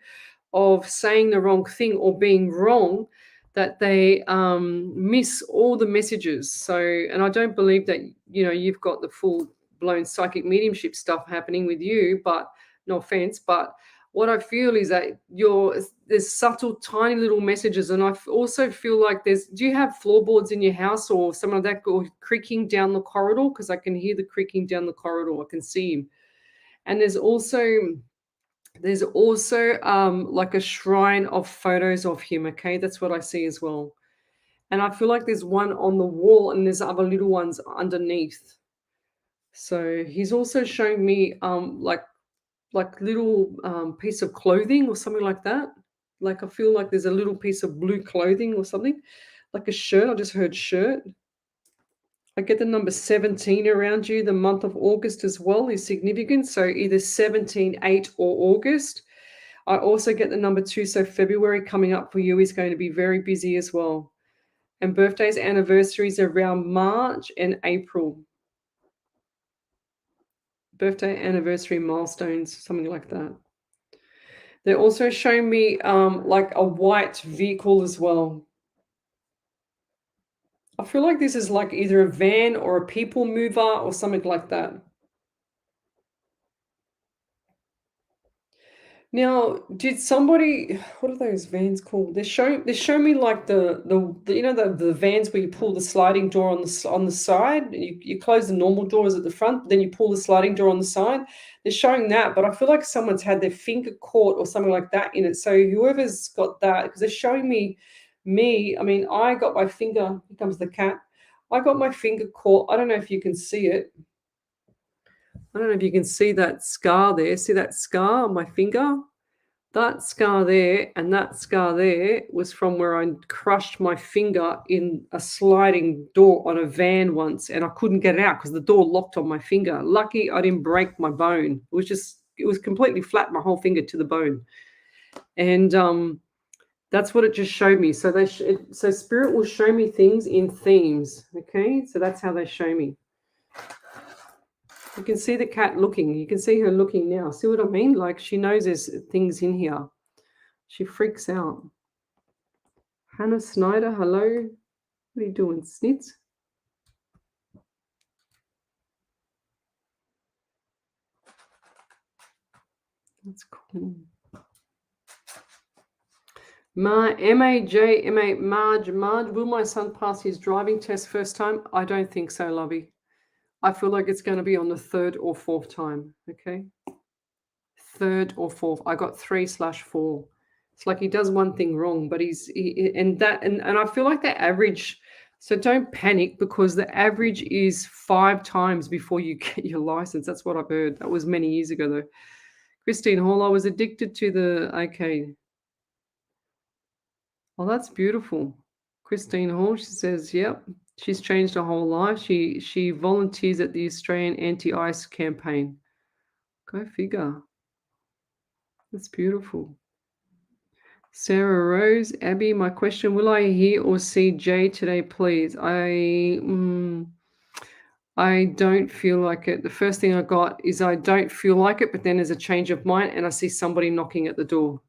of saying the wrong thing or being wrong that they miss all the messages. So, and I don't believe that, you've got the full blown psychic mediumship stuff happening with you, but no offense, but what I feel is that there's subtle, tiny little messages. And I also feel like do you have floorboards in your house or something like that go creaking down the corridor? Because I can hear the creaking down the corridor. I can see him. And there's also like a shrine of photos of him. Okay, that's what I see as well. And I feel like there's one on the wall and there's other little ones underneath. So he's also showing me like little piece of clothing or something like that. Like I feel like there's a little piece of blue clothing or something, like a shirt. I just heard shirt. I get the number 17 around you. The month of August as well is significant. So either 17, 8 or August. I also get the number 2. So February coming up for you is going to be very busy as well. And birthdays, anniversaries around March and April. Birthday, anniversary, milestones, something like that. They're also showing me like a white vehicle as well. I feel like this is like either a van or a people mover or something like that. Now, did somebody? What are those vans called? They show me like the vans where you pull the sliding door on the side. You close the normal doors at the front, then you pull the sliding door on the side. They're showing that, but I feel like someone's had their finger caught or something like that in it. So whoever's got that, because they're showing me. I mean, I got my finger. Here comes the cat. I got my finger caught. I don't know if you can see it. I don't know if you can see that scar there. See that scar on my finger? That scar there and that scar there was from where I crushed my finger in a sliding door on a van once, and I couldn't get it out because the door locked on my finger. Lucky I didn't break my bone. It was completely flat, my whole finger to the bone. And that's what it just showed me. So so spirit will show me things in themes. Okay, so that's how they show me. You can see the cat looking. You can see her looking now. See what I mean? Like she knows there's things in here. She freaks out. Hannah Snyder, hello. What are you doing, Snitz? That's cool. Marge, will my son pass his driving test first time? I don't think so, lovey. I feel like it's going to be on the 3rd or 4th time, okay? 3rd or 4th. I got 3/4. It's like he does one thing wrong, but and I feel like the average. So don't panic because the average is 5 times before you get your license. That's what I've heard. That was many years ago, though. Christine Hall, I was addicted to okay. Well, that's beautiful. Christine Hall, she says, yep, she's changed her whole life. She volunteers at the Australian Anti-ICE campaign. Go figure. That's beautiful. Sarah Rose, Abby, my question, will I hear or see Jay today, please? I don't feel like it. The first thing I got is I don't feel like it, but then there's a change of mind and I see somebody knocking at the door.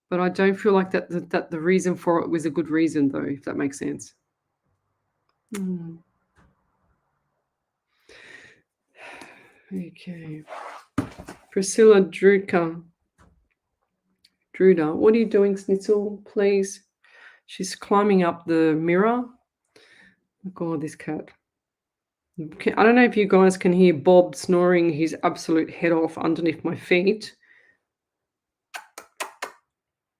But I don't feel like that the reason for it was a good reason, though, if that makes sense. Okay. Priscilla Druda, what are you doing, Snitzel, please? She's climbing up the mirror. Oh, God, this cat. I don't know if you guys can hear Bob snoring his absolute head off underneath my feet.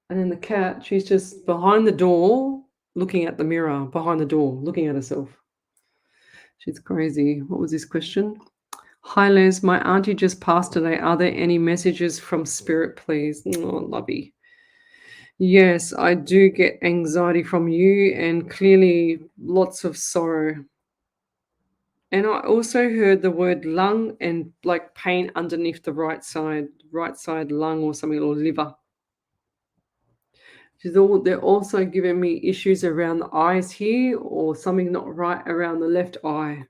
And then the cat, she's just behind the door, looking at the mirror, behind the door, looking at herself. She's crazy. What was this question? Hi, Les. My auntie just passed today. Are there any messages from spirit, please? Oh, lovey. Yes, I do get anxiety from you and clearly lots of sorrow. And I also heard the word lung and like pain underneath the right side lung or something, or liver. They're also giving me issues around the eyes here or something not right around the left eye.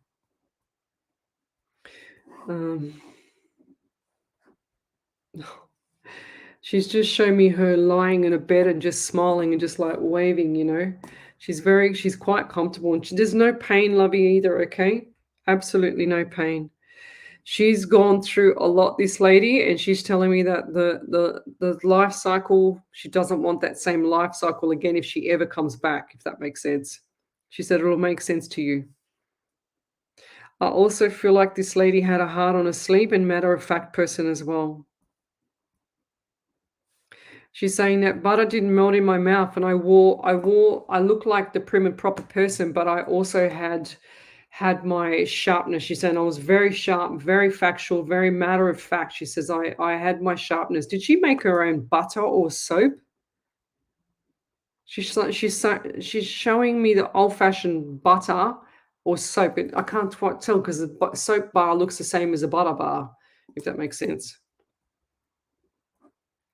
She's just shown me her lying in a bed and just smiling and just like waving, you know. She's quite comfortable and there's no pain, lovey, either, okay? Absolutely no pain. She's gone through a lot, this lady, and she's telling me that the life cycle, she doesn't want that same life cycle again if she ever comes back, if that makes sense. She said it'll make sense to you. I also feel like this lady had a heart on her sleeve and matter-of-fact person as well. She's saying that butter didn't melt in my mouth, and I look like the prim and proper person, but I also had my sharpness. She's saying I was very sharp, very factual, very matter of fact. She says I had my sharpness. Did she make her own butter or soap? She's showing me the old-fashioned butter or soap. I can't quite tell because the soap bar looks the same as a butter bar, if that makes sense.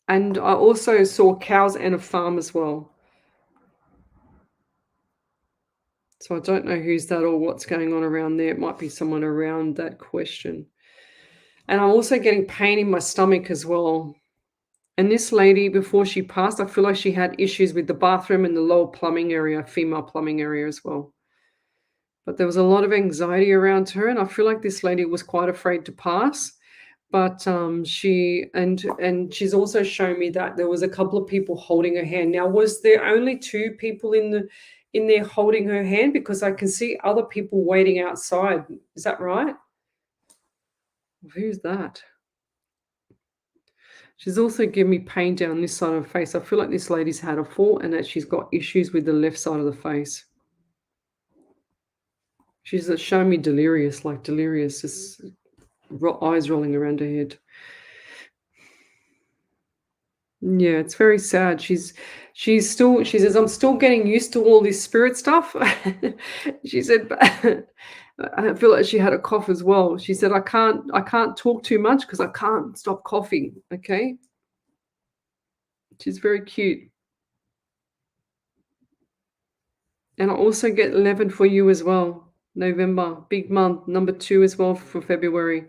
And I also saw cows and a farm as well. So I don't know who's that or what's going on around there. It might be someone around that question. And I'm also getting pain in my stomach as well. And this lady, before she passed, I feel like she had issues with the bathroom and the lower plumbing area, female plumbing area as well. But there was a lot of anxiety around her, and I feel like this lady was quite afraid to pass. But she's also shown me that there was a couple of people holding her hand. Now, was there only 2 people in there holding her hand? Because I can see other people waiting outside. Is that right? Who's that? She's also given me pain down this side of her face. I feel like this lady's had a fall and that she's got issues with the left side of the face. She's showing me delirious, just eyes rolling around her head. Yeah, it's very sad. She says, I'm still getting used to all this spirit stuff. She said, but I feel like she had a cough as well. She said, I can't talk too much because I can't stop coughing. Okay. She's very cute. And I also get 11 for you as well. November, big month, number 2 as well for February.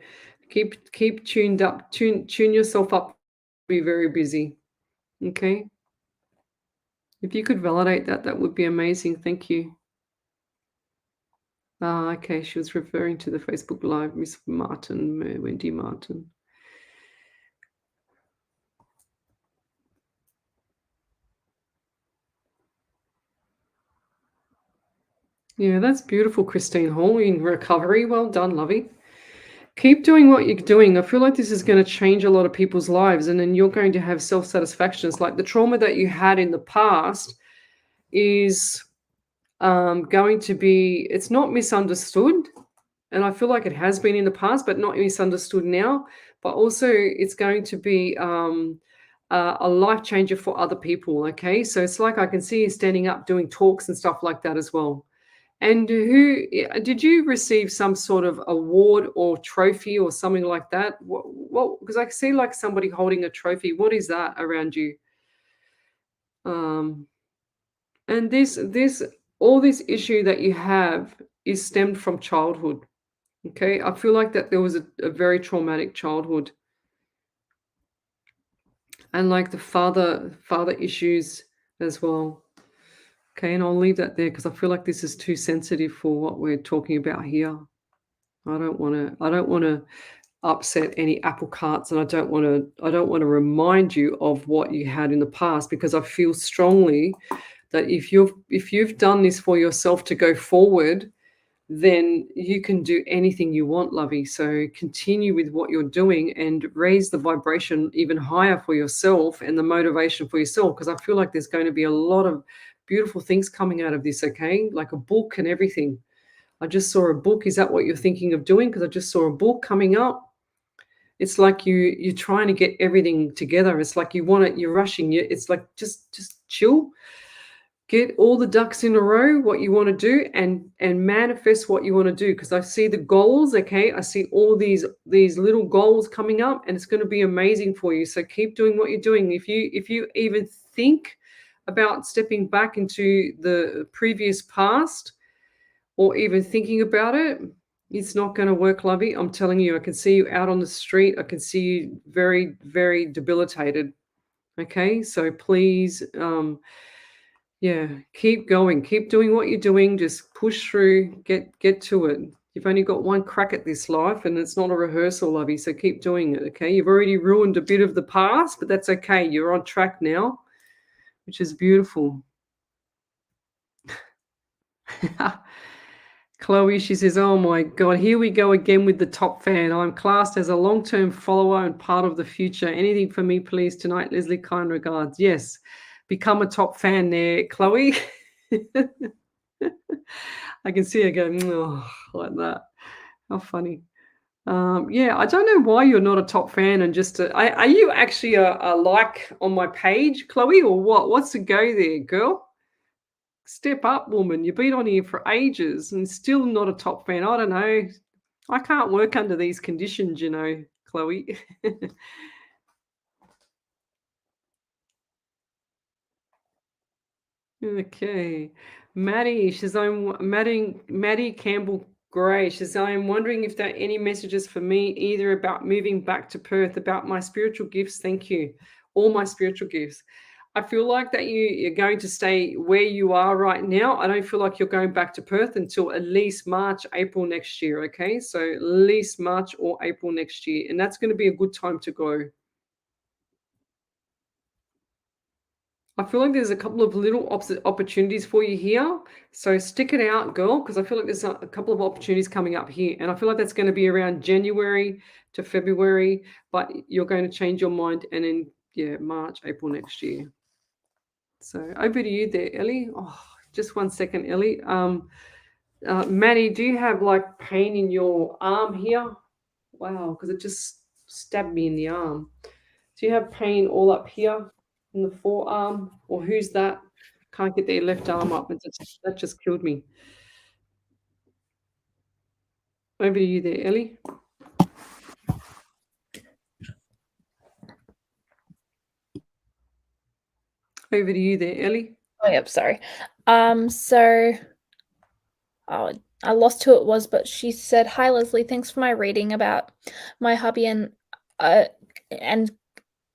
Keep tuned up, tune yourself up, be very busy. Okay. If you could validate that, that would be amazing. Thank you. Ah, okay. She was referring to the Facebook Live, Miss Martin, Wendy Martin. Yeah, that's beautiful, Christine Hall, in recovery. Well done, lovey. Keep doing what you're doing. I feel like this is going to change a lot of people's lives, and then you're going to have self-satisfaction. It's like the trauma that you had in the past is going to be, it's not misunderstood. And I feel like it has been in the past, but not misunderstood now. But also it's going to be a life changer for other people, okay? So it's like I can see you standing up doing talks and stuff like that as well. And did you receive some sort of award or trophy or something like that? What, because I see like somebody holding a trophy. What is that around you? And all this issue that you have is stemmed from childhood. Okay, I feel like that there was a very traumatic childhood, and like the father issues as well. Okay, and I'll leave that there because I feel like this is too sensitive for what we're talking about here. I don't want to upset any apple carts, and I don't want to remind you of what you had in the past, because I feel strongly that if you've done this for yourself to go forward, then you can do anything you want, lovey. So continue with what you're doing and raise the vibration even higher for yourself and the motivation for yourself, because I feel like there's going to be a lot of beautiful things coming out of this, okay? Like a book and everything. I just saw a book. Is that what you're thinking of doing? Because I just saw a book coming up. It's like you're trying to get everything together. It's like you want it, you're rushing. It's like just chill. Get all the ducks in a row, what you want to do, and manifest what you want to do. Because I see the goals, okay? I see all these little goals coming up, and it's going to be amazing for you. So keep doing what you're doing. If you even think about stepping back into the previous past, or even thinking about it, it's not going to work, lovey. I'm telling you, I can see you out on the street. I can see you very, very debilitated. Okay, so please, yeah, keep going, keep doing what you're doing. Just push through, get to it. You've only got one crack at this life, and it's not a rehearsal, lovey. So keep doing it. Okay, you've already ruined a bit of the past, but that's okay. You're on track now, which is beautiful. Chloe, she says, oh my God, here we go again with the top fan. I'm classed as a long-term follower and part of the future. Anything for me, please, tonight, Lesley. Kind regards. Yes, become a top fan there, Chloe. I can see her going, oh, like that. How funny. Yeah, I don't know why you're not a top fan and just are you actually a like on my page, Chloe, or what? What's the go there, girl? Step up, woman. You've been on here for ages and still not a top fan. I don't know. I can't work under these conditions, you know, Chloe. Okay. Maddie, she's Maddie Campbell Gray. She's I'm wondering if there are any messages for me, either about moving back to Perth, about my spiritual gifts. Thank you. All my spiritual gifts. I feel like that you're going to stay where you are right now. I don't feel like you're going back to Perth until at least March, April next year. Okay. So at least March or April next year. And that's going to be a good time to go. I feel like there's a couple of little opportunities for you here. So stick it out, girl, because I feel like there's a couple of opportunities coming up here. And I feel like that's going to be around January to February, but you're going to change your mind and in, yeah, March, April next year. So over to you there, Ellie. Oh, just 1 second, Ellie. Maddie, do you have like pain in your arm here? Wow, because it just stabbed me in the arm. Do you have pain all up here in the forearm? Or who's that? Can't get their left arm up. That just killed me. Over to you there, Ellie. Over to you there, Ellie. Oh, yep, sorry. I lost who it was, but she said, "Hi, Lesley. Thanks for my reading about my hubby and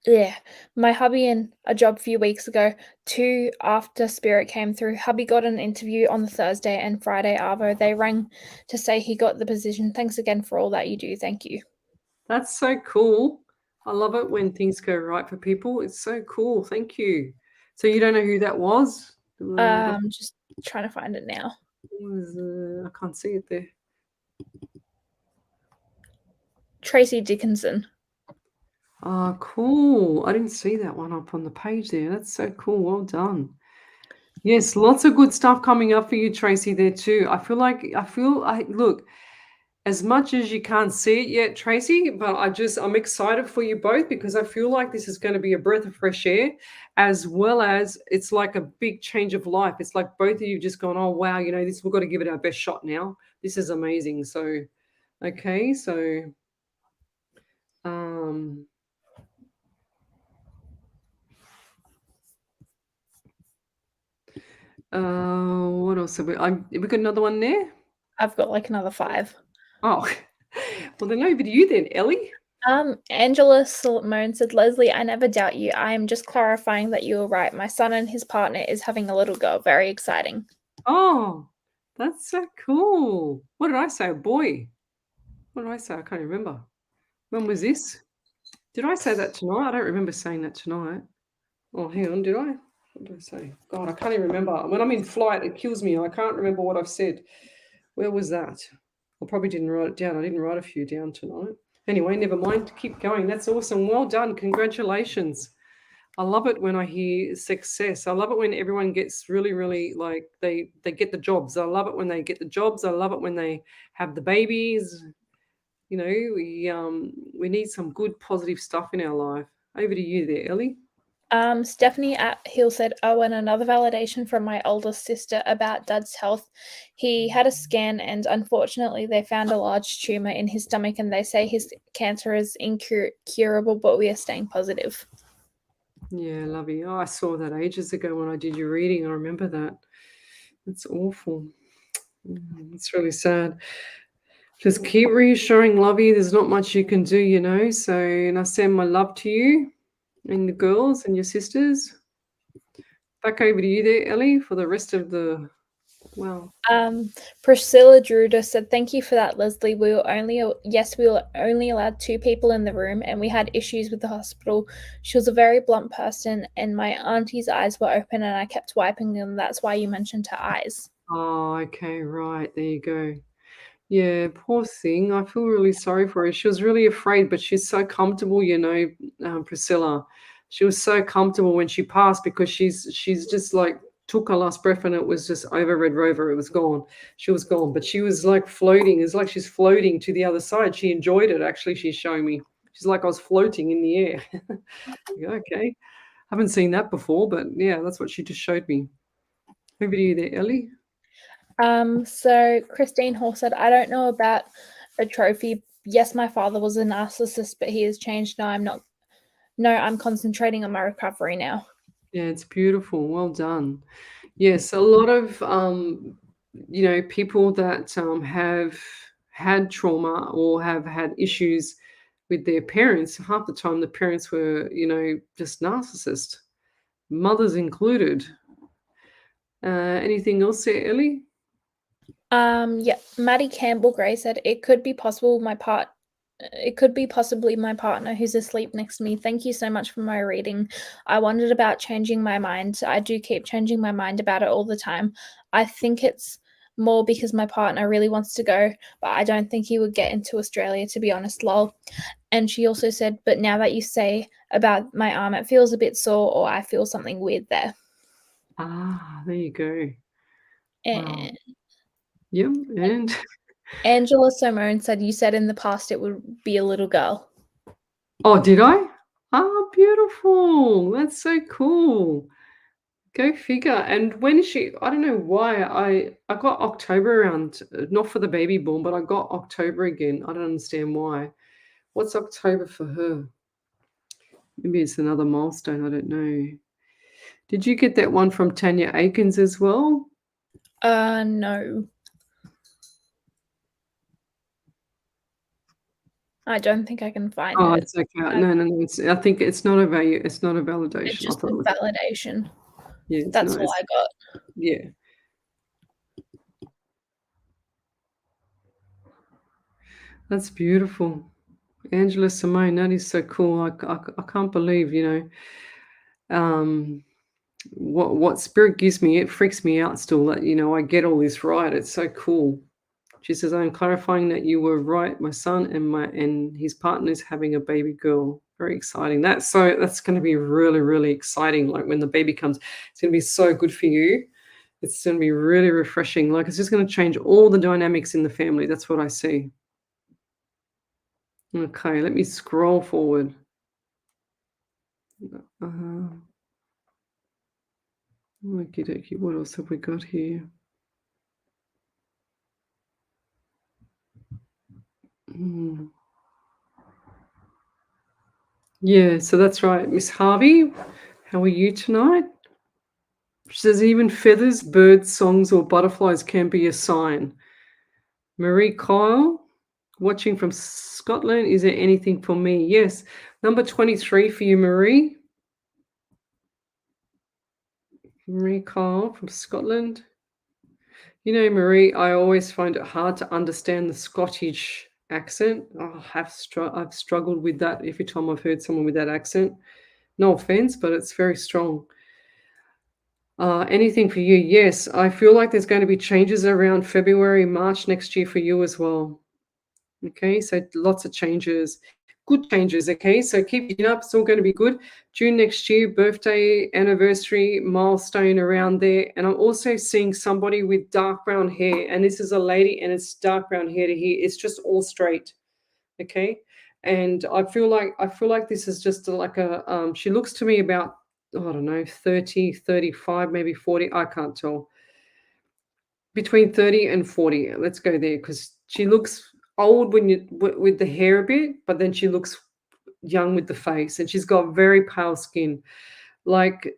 yeah, my hubby and a job a few weeks ago. Two after Spirit came through. Hubby got an interview on the Thursday and Friday arvo. They rang to say he got the position. Thanks again for all that you do. Thank you." That's so cool. I love it when things go right for people. It's so cool. Thank you. So you don't know who that was? I'm just trying to find it now. I can't see it there. Tracy Dickinson. Oh, cool. I didn't see that one up on the page there. That's so cool. Well done. Yes, lots of good stuff coming up for you, Tracy, there too. Look, as much as you can't see it yet, Tracy, but I'm excited for you both because I feel like this is going to be a breath of fresh air, as well as it's like a big change of life. It's like both of you just gone, oh wow, we've got to give it our best shot now. This is amazing. So, okay, so what else have we got another one there? I've got like another 5. Oh, well then over to you then, Ellie. Angela Simone said, "Lesley, I never doubt you. I am just clarifying that you were right. My son and his partner is having a little girl. Very exciting." Oh, that's so cool. What did I say? A boy. What did I say? I can't remember. When was this? Did I say that tonight? I don't remember saying that tonight. Oh, hang on. Did I? What did I say? God, I can't even remember. When I'm in flight, it kills me. I can't remember what I've said. Where was that? I probably didn't write it down. I didn't write a few down tonight. Anyway, never mind. Keep going. That's awesome. Well done. Congratulations. I love it when I hear success. I love it when everyone gets really, really like they get the jobs. I love it when they get the jobs. I love it when they have the babies. We need some good positive stuff in our life. Over to you there, Ellie. Stephanie at Hill said, "Oh, and another validation from my older sister about Dad's health. He had a scan and unfortunately they found a large tumor in his stomach and they say his cancer is incurable, but we are staying positive." Yeah, lovey. Oh, I saw that ages ago when I did your reading. I remember that. It's awful. It's really sad. Just keep reassuring, lovey. There's not much you can do, So, and I send my love to you. And the girls and your sisters? Back over to you there, Ellie, for the rest of the well. Priscilla Druder said, "Thank you for that, Leslie. We were only allowed two people in the room, and we had issues with the hospital. She was a very blunt person, and my auntie's eyes were open, and I kept wiping them. That's why you mentioned her eyes." Oh, okay, right. There you go. Yeah, poor thing. I feel really sorry for her. She was really afraid, but she's so comfortable, Priscilla. She was so comfortable when she passed because she's just like took her last breath and it was just over Red Rover. It was gone. She was gone, but she was like floating. It's like she's floating to the other side. She enjoyed it. Actually, she's showing me. She's like I was floating in the air. Yeah, okay, haven't seen that before, but yeah, that's what she just showed me. Over to you there, Ellie. So Christine Hall said, "I don't know about a trophy. Yes, my father was a narcissist, but he has changed now. I'm not. No, I'm concentrating on my recovery now." Yeah, it's beautiful. Well done. Yes, a lot of people that have had trauma or have had issues with their parents. Half the time, the parents were, just narcissists, mothers included. Anything else there, Ellie? Yeah, Maddie Campbell Gray said, It could be possibly my partner who's asleep next to me. Thank you so much for my reading. I wondered about changing my mind. I do keep changing my mind about it all the time. I think it's more because my partner really wants to go, but I don't think he would get into Australia, to be honest, lol." And she also said, "But now that you say about my arm, it feels a bit sore, or I feel something weird there." Ah, there you go. Wow. And Yep. And Angela Simone said, "You said in the past it would be a little girl." oh, did I? Ah, beautiful. That's so cool. Go figure. And when is she? I don't know why I got October around, not for the baby born, but I got October again. I don't understand why. What's October for her? Maybe it's another milestone. I don't know. Did you get that one from Tanya Akins as well? No. I don't think I can find Oh, it. it's okay. Uh, No, no, no. I think it's not a value. It's not a it's validation. I just thought a it was. validation. Yeah, it's That's no. all I got. Yeah, that's beautiful. Angela Simone, that is so cool. I can't believe, um, what spirit gives me. It freaks me out still that, I get all this right. It's so cool. She says, I'm clarifying that you were right. My son and his partner is having a baby girl. Very exciting. That's going to be really, really exciting. Like when the baby comes, it's going to be so good for you. It's going to be really refreshing. Like it's just going to change all the dynamics in the family. That's what I see. Okay, let me scroll forward. Uh, Okie dokie. What else have we got here? Hmm. Yeah, so that's right. Miss Harvey, how are you tonight? She says even feathers, birds, songs, or butterflies can be a sign. Marie Kyle, watching from Scotland. Is there anything for me? Yes. Number 23 for you, Marie. Marie Kyle from Scotland. Marie, I always find it hard to understand the Scottish accent. Oh, I've struggled with that every time I've heard someone with that accent. No offense, but it's very strong. Anything for you? Yes, I feel like there's going to be changes around February, March next year for you as well. Okay, so lots of changes, good changes. Okay, so keep it up. It's all going to be good. June next year, birthday, anniversary, milestone around there. And I'm also seeing somebody with dark brown hair, and this is a lady, and it's dark brown hair to here. It's just all straight. Okay, and I feel like this is just like a. She looks to me about I don't know 30, 35, maybe 40. I can't tell between 30 and 40. Let's go there because she looks old with the hair a bit, but then she looks young with the face, and she's got very pale skin, like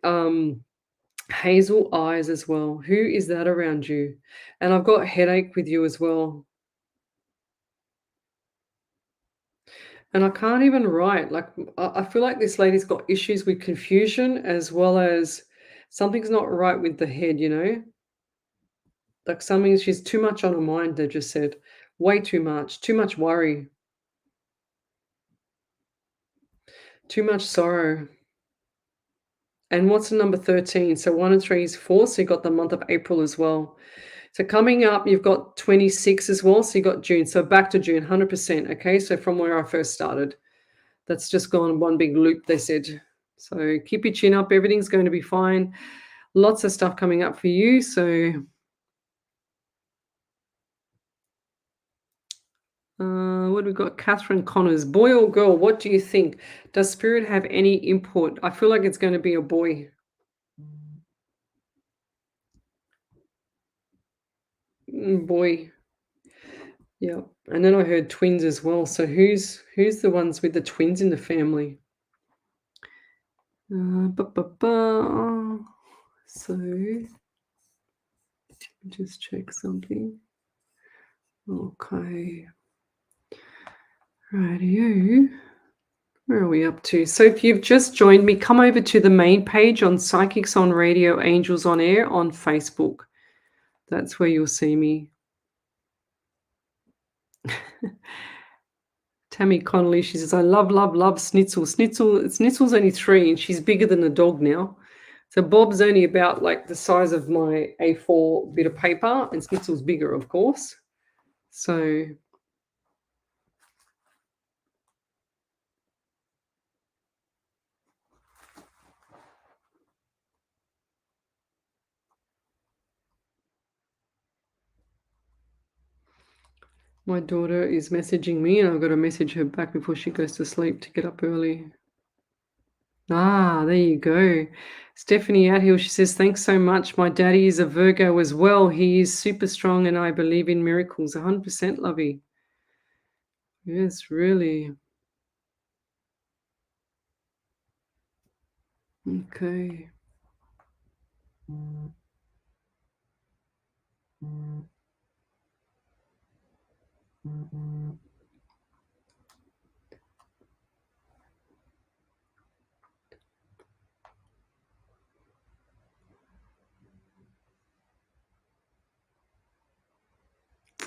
hazel eyes as well. Who is that around you? And I've got headache with you as well. And I can't even write. Like, I feel like this lady's got issues with confusion as well as something's not right with the head, you know? Like something she's too much on her mind, they just said. Way too much worry, too much sorrow. And what's the number 13? So 1 and 3 is 4, so you got the month of April as well. So coming up, you've got 26 as well, so you got June. So back to June, 100%, okay? So from where I first started. That's just gone one big loop, they said. So keep your chin up, everything's going to be fine. Lots of stuff coming up for you, so what have we got? Catherine Connors. Boy or girl, what do you think? Does spirit have any input? I feel like it's going to be a boy. Boy. Yeah. And then I heard twins as well. So who's the ones with the twins in the family? So just check something. Okay. Rightio. Where are we up to? So if you've just joined me, come over to the main page on Psychics on Radio, Angels on Air on Facebook. That's where you'll see me. Tammy Connolly, she says, I love Snitzel. Snitzel's only 3 and she's bigger than a dog now. So Bob's only about like the size of my A4 bit of paper and Snitzel's bigger, of course. So my daughter is messaging me and I've got to message her back before she goes to sleep to get up early. Ah, there you go. Stephanie Outhill, she says, thanks so much. My daddy is a Virgo as well. He is super strong and I believe in miracles. 100% Lovey. Yes, really. Okay.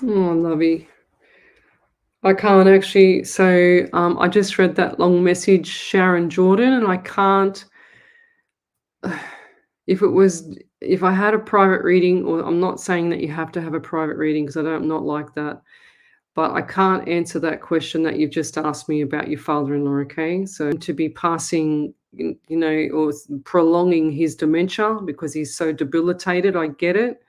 Oh, Lovey. I can't actually. So I just read that long message, Sharon Jordan, and I can't. If I had a private reading, or I'm not saying that you have to have a private reading because I'm not like that, but I can't answer that question that you've just asked me about your father-in-law. Okay, so to be passing, or prolonging his dementia because he's so debilitated, I get it.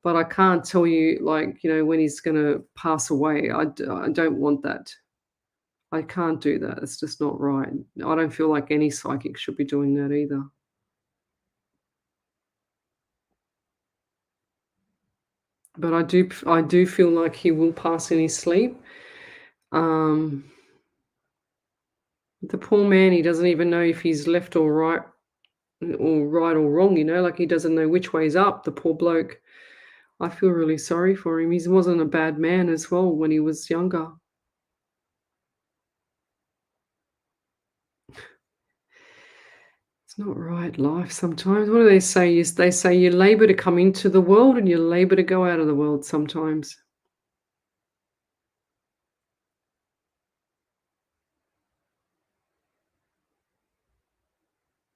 But I can't tell you, like, when he's going to pass away. I don't want that. I can't do that. It's just not right. I don't feel like any psychic should be doing that either. But I do feel like he will pass in his sleep. The poor man, he doesn't even know if he's left or right or wrong, like he doesn't know which way's up, the poor bloke. I feel really sorry for him. He wasn't a bad man as well when he was younger. It's not right, life sometimes. What do they say? They say you labor to come into the world and you labor to go out of the world sometimes.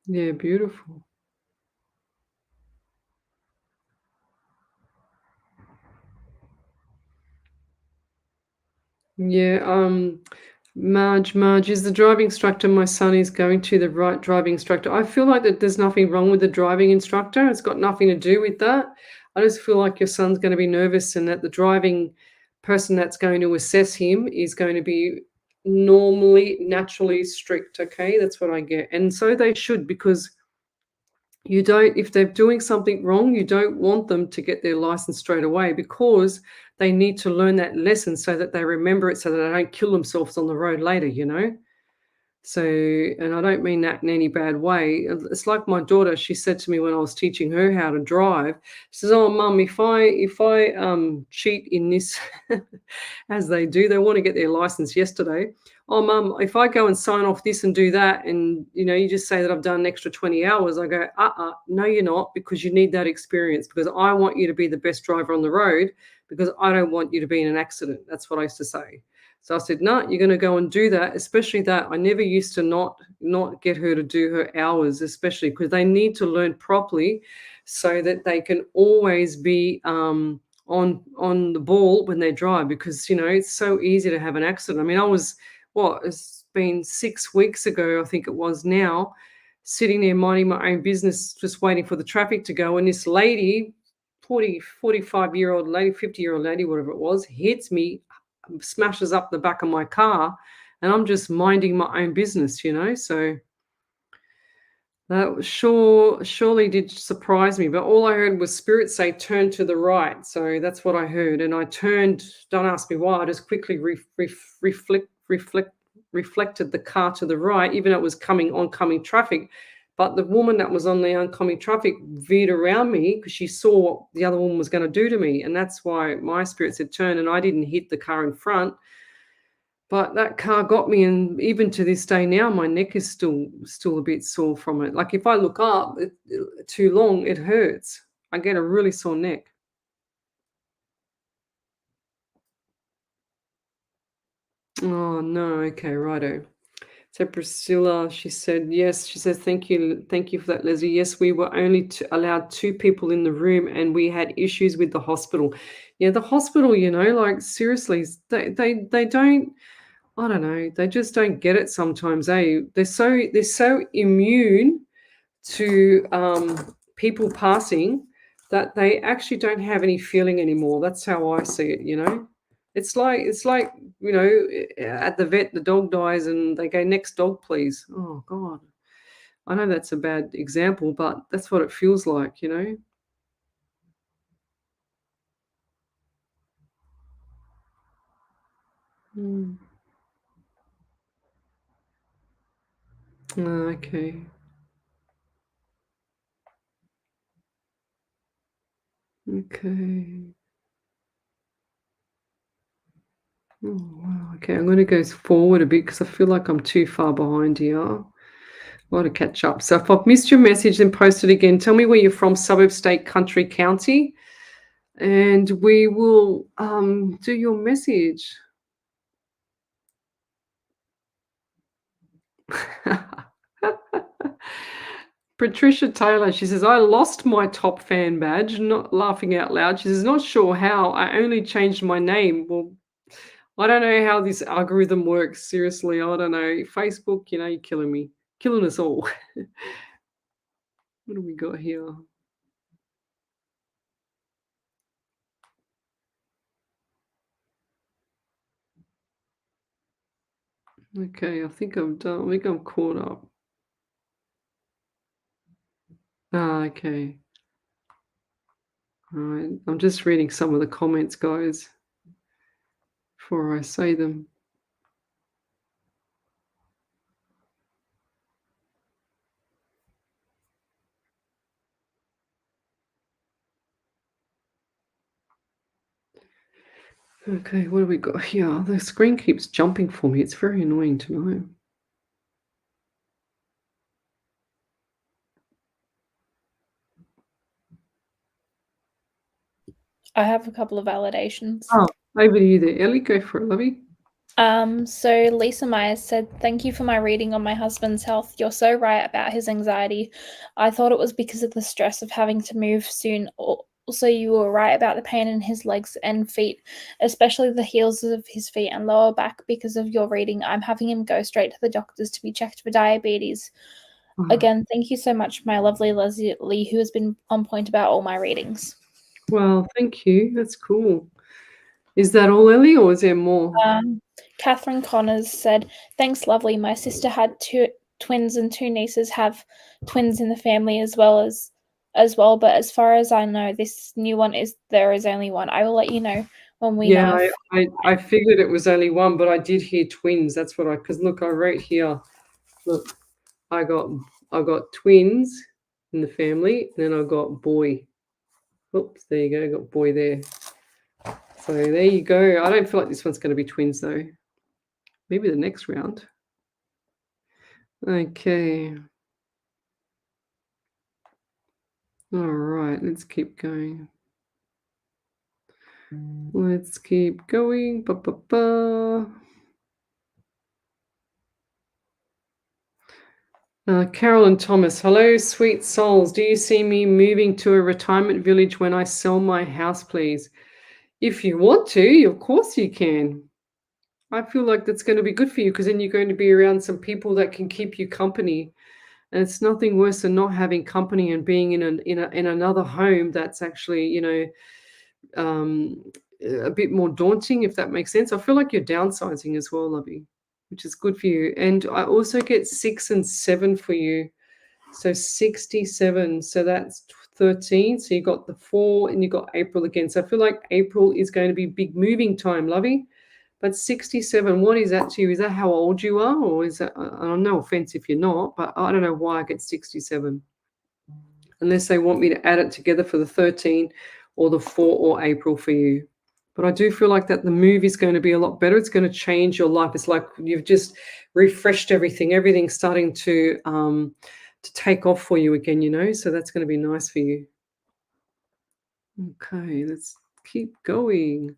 Yeah, beautiful. Yeah, Marge, is the driving instructor my son is going to the right driving instructor? I feel like that there's nothing wrong with the driving instructor. It's got nothing to do with that. I just feel like your son's going to be nervous and that the driving person that's going to assess him is going to be naturally strict. Okay, that's what I get. And so they should, because if they're doing something wrong, you don't want them to get their license straight away, because they need to learn that lesson so that they remember it, so that they don't kill themselves on the road later. So, and I don't mean that in any bad way. It's like my daughter, she said to me when I was teaching her how to drive, she says, oh, Mum, if I cheat in this, as they do, they want to get their license yesterday. oh, mum, if I go and sign off this and do that, and you just say that I've done an extra 20 hours, I go, no, you're not, because you need that experience, because I want you to be the best driver on the road, because I don't want you to be in an accident. That's what I used to say. So I said, no, you're going to go and do that, especially that. I never used to not get her to do her hours, especially because they need to learn properly so that they can always be on the ball when they drive, because it's so easy to have an accident. I mean, I was, it's been 6 weeks ago, I think it was now, sitting there minding my own business, just waiting for the traffic to go, and this lady, 45-year-old lady, 50-year-old lady, whatever it was, hits me, smashes up the back of my car, and I'm just minding my own business, so that surely did surprise me. But all I heard was spirit say, turn to the right. So that's what I heard. And I turned, don't ask me why, I just quickly reflected the car to the right, even though it was oncoming traffic. But the woman that was on the oncoming traffic veered around me because she saw what the other woman was going to do to me. And that's why my spirit said turn, and I didn't hit the car in front. But that car got me, and even to this day now, my neck is still a bit sore from it. Like, if I look up too long, it hurts. I get a really sore neck. Oh, no. Okay, righto. So Priscilla, she said, yes. She says, thank you for that, Leslie. Yes, we were only allowed 2 people in the room, and we had issues with the hospital. Yeah, the hospital, like, seriously, they don't, I don't know. They just don't get it sometimes, eh? They're so immune to people passing that they actually don't have any feeling anymore. That's how I see it. It's like at the vet, the dog dies and they go, next dog, please. Oh God. I know that's a bad example, but that's what it feels like. Mm. Okay. Okay. Oh, wow. Okay, I'm going to go forward a bit because I feel like I'm too far behind here. I want to catch up. So if I've missed your message, then post it again. Tell me where you're from, suburb, state, country, county, and we will do your message. Patricia Taylor, she says, I lost my top fan badge, not laughing out loud. She says, not sure how. I only changed my name. Well, I don't know how this algorithm works. Seriously, I don't know. Facebook, you're killing me, killing us all. What do we got here? Okay, I think I'm done. I think I'm caught up. Okay. All right. I'm just reading some of the comments, guys, before I say them. Okay, what do we got here? The screen keeps jumping for me. It's very annoying to know. I have a couple of validations. Oh, over to you there, Ellie. Go for it, lovey. So Lisa Myers said, thank you for my reading on my husband's health. You're so right about his anxiety. I thought it was because of the stress of having to move soon. Also, you were right about the pain in his legs and feet, especially the heels of his feet and lower back. Because of your reading, I'm having him go straight to the doctors to be checked for diabetes. Again, thank you so much, my lovely Leslie, who has been on point about all my readings. Well, thank you. That's cool. Is that all, Ellie, or is there more? Catherine Connors said, thanks, lovely. My sister had 2 twins and 2 nieces have twins in the family as well. But as far as I know, this new one there is only one. I will let you know when we know. Yeah, I figured it was only one, but I did hear twins. That's what because look, I wrote here. Look, I got twins in the family, and then I got boy. Oops, there you go. I got boy there. So there you go. I don't feel like this one's going to be twins though. Maybe the next round. Okay. All right, let's keep going. Let's keep going. Ba, ba, ba. Carolyn Thomas, hello, sweet souls. Do you see me moving to a retirement village when I sell my house, please? If you want to, of course you can. I feel like that's going to be good for you because then you're going to be around some people that can keep you company. And it's nothing worse than not having company and being in another home that's actually, um, a bit more daunting, if that makes sense. I feel like you're downsizing as well, lovey, which is good for you. And I also get 6 and 7 for you. So 67. So that's 13. So you got the 4 and you got April again. So I feel like April is going to be big moving time, lovey. But 67, what is that to you? Is that how old you are? Or is that, I don't know, offense if you're not, but I don't know why I get 67. Unless they want me to add it together for the 13 or the 4 or April for you. But I do feel like that the move is going to be a lot better. It's going to change your life. It's like you've just refreshed everything. Everything's starting to take off for you again, so that's going to be nice for you. Okay, let's keep going.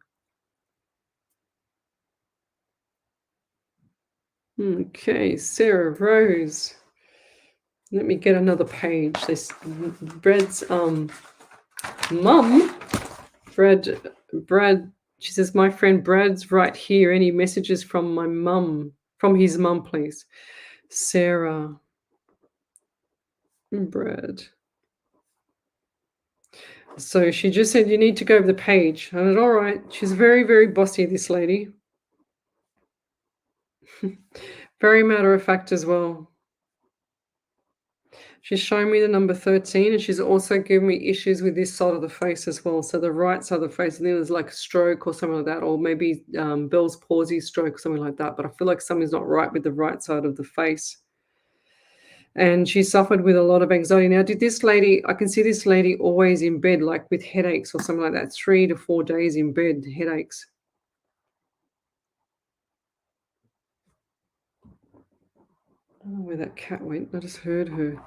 Okay, Sarah Rose. Let me get another page. This Brad's mum, Brad, she says, my friend Brad's right here. Any messages from his mum, please? Sarah, Brad. So she just said, you need to go over the page. I said, all right. She's very, very bossy, this lady. Very matter of fact as well. She's showing me the number 13, and she's also given me issues with this side of the face as well. So the right side of the face, and then there's like a stroke or something like that, or maybe Bell's palsy stroke or something like that. But I feel like something's not right with the right side of the face. And she suffered with a lot of anxiety. Now, I can see this lady always in bed, like with headaches or something like that, 3 to 4 days in bed, headaches. I don't know where that cat went. I just heard her.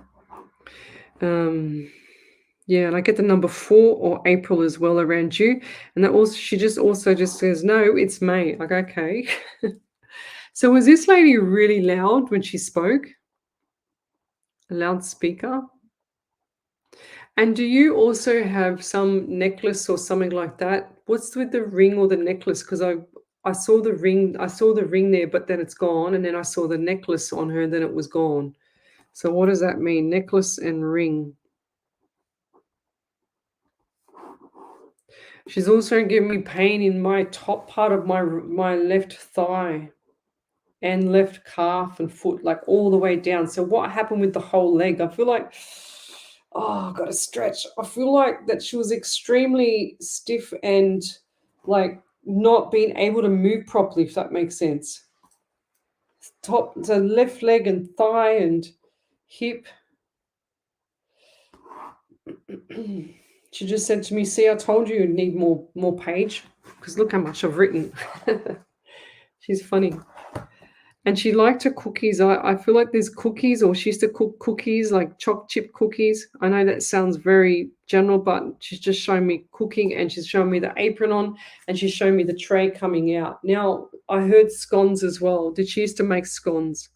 Yeah, and I get the number 4 or April as well around you. And that also, she just says, no, it's May. Like, okay. So was this lady really loud when she spoke? A loudspeaker? And do you also have some necklace or something like that? What's with the ring or the necklace? Because I saw the ring there, but then it's gone. And then I saw the necklace on her and then it was gone. So what does that mean? Necklace and ring. She's also giving me pain in my top part of my left thigh and left calf and foot, like all the way down. So what happened with the whole leg? I feel like, I've got to stretch. I feel like that she was extremely stiff and like not being able to move properly, if that makes sense. So left leg and thigh and hip. She just said to me, see, I told you you'd need more page, because look how much I've written. She's funny. And she liked her cookies. I feel like there's cookies, or she used to cook cookies, like choc chip cookies. I know that sounds very general, but she's just showing me cooking, and she's showing me the apron on, and she's showing me the tray coming out. Now, I heard scones as well. Did she used to make scones?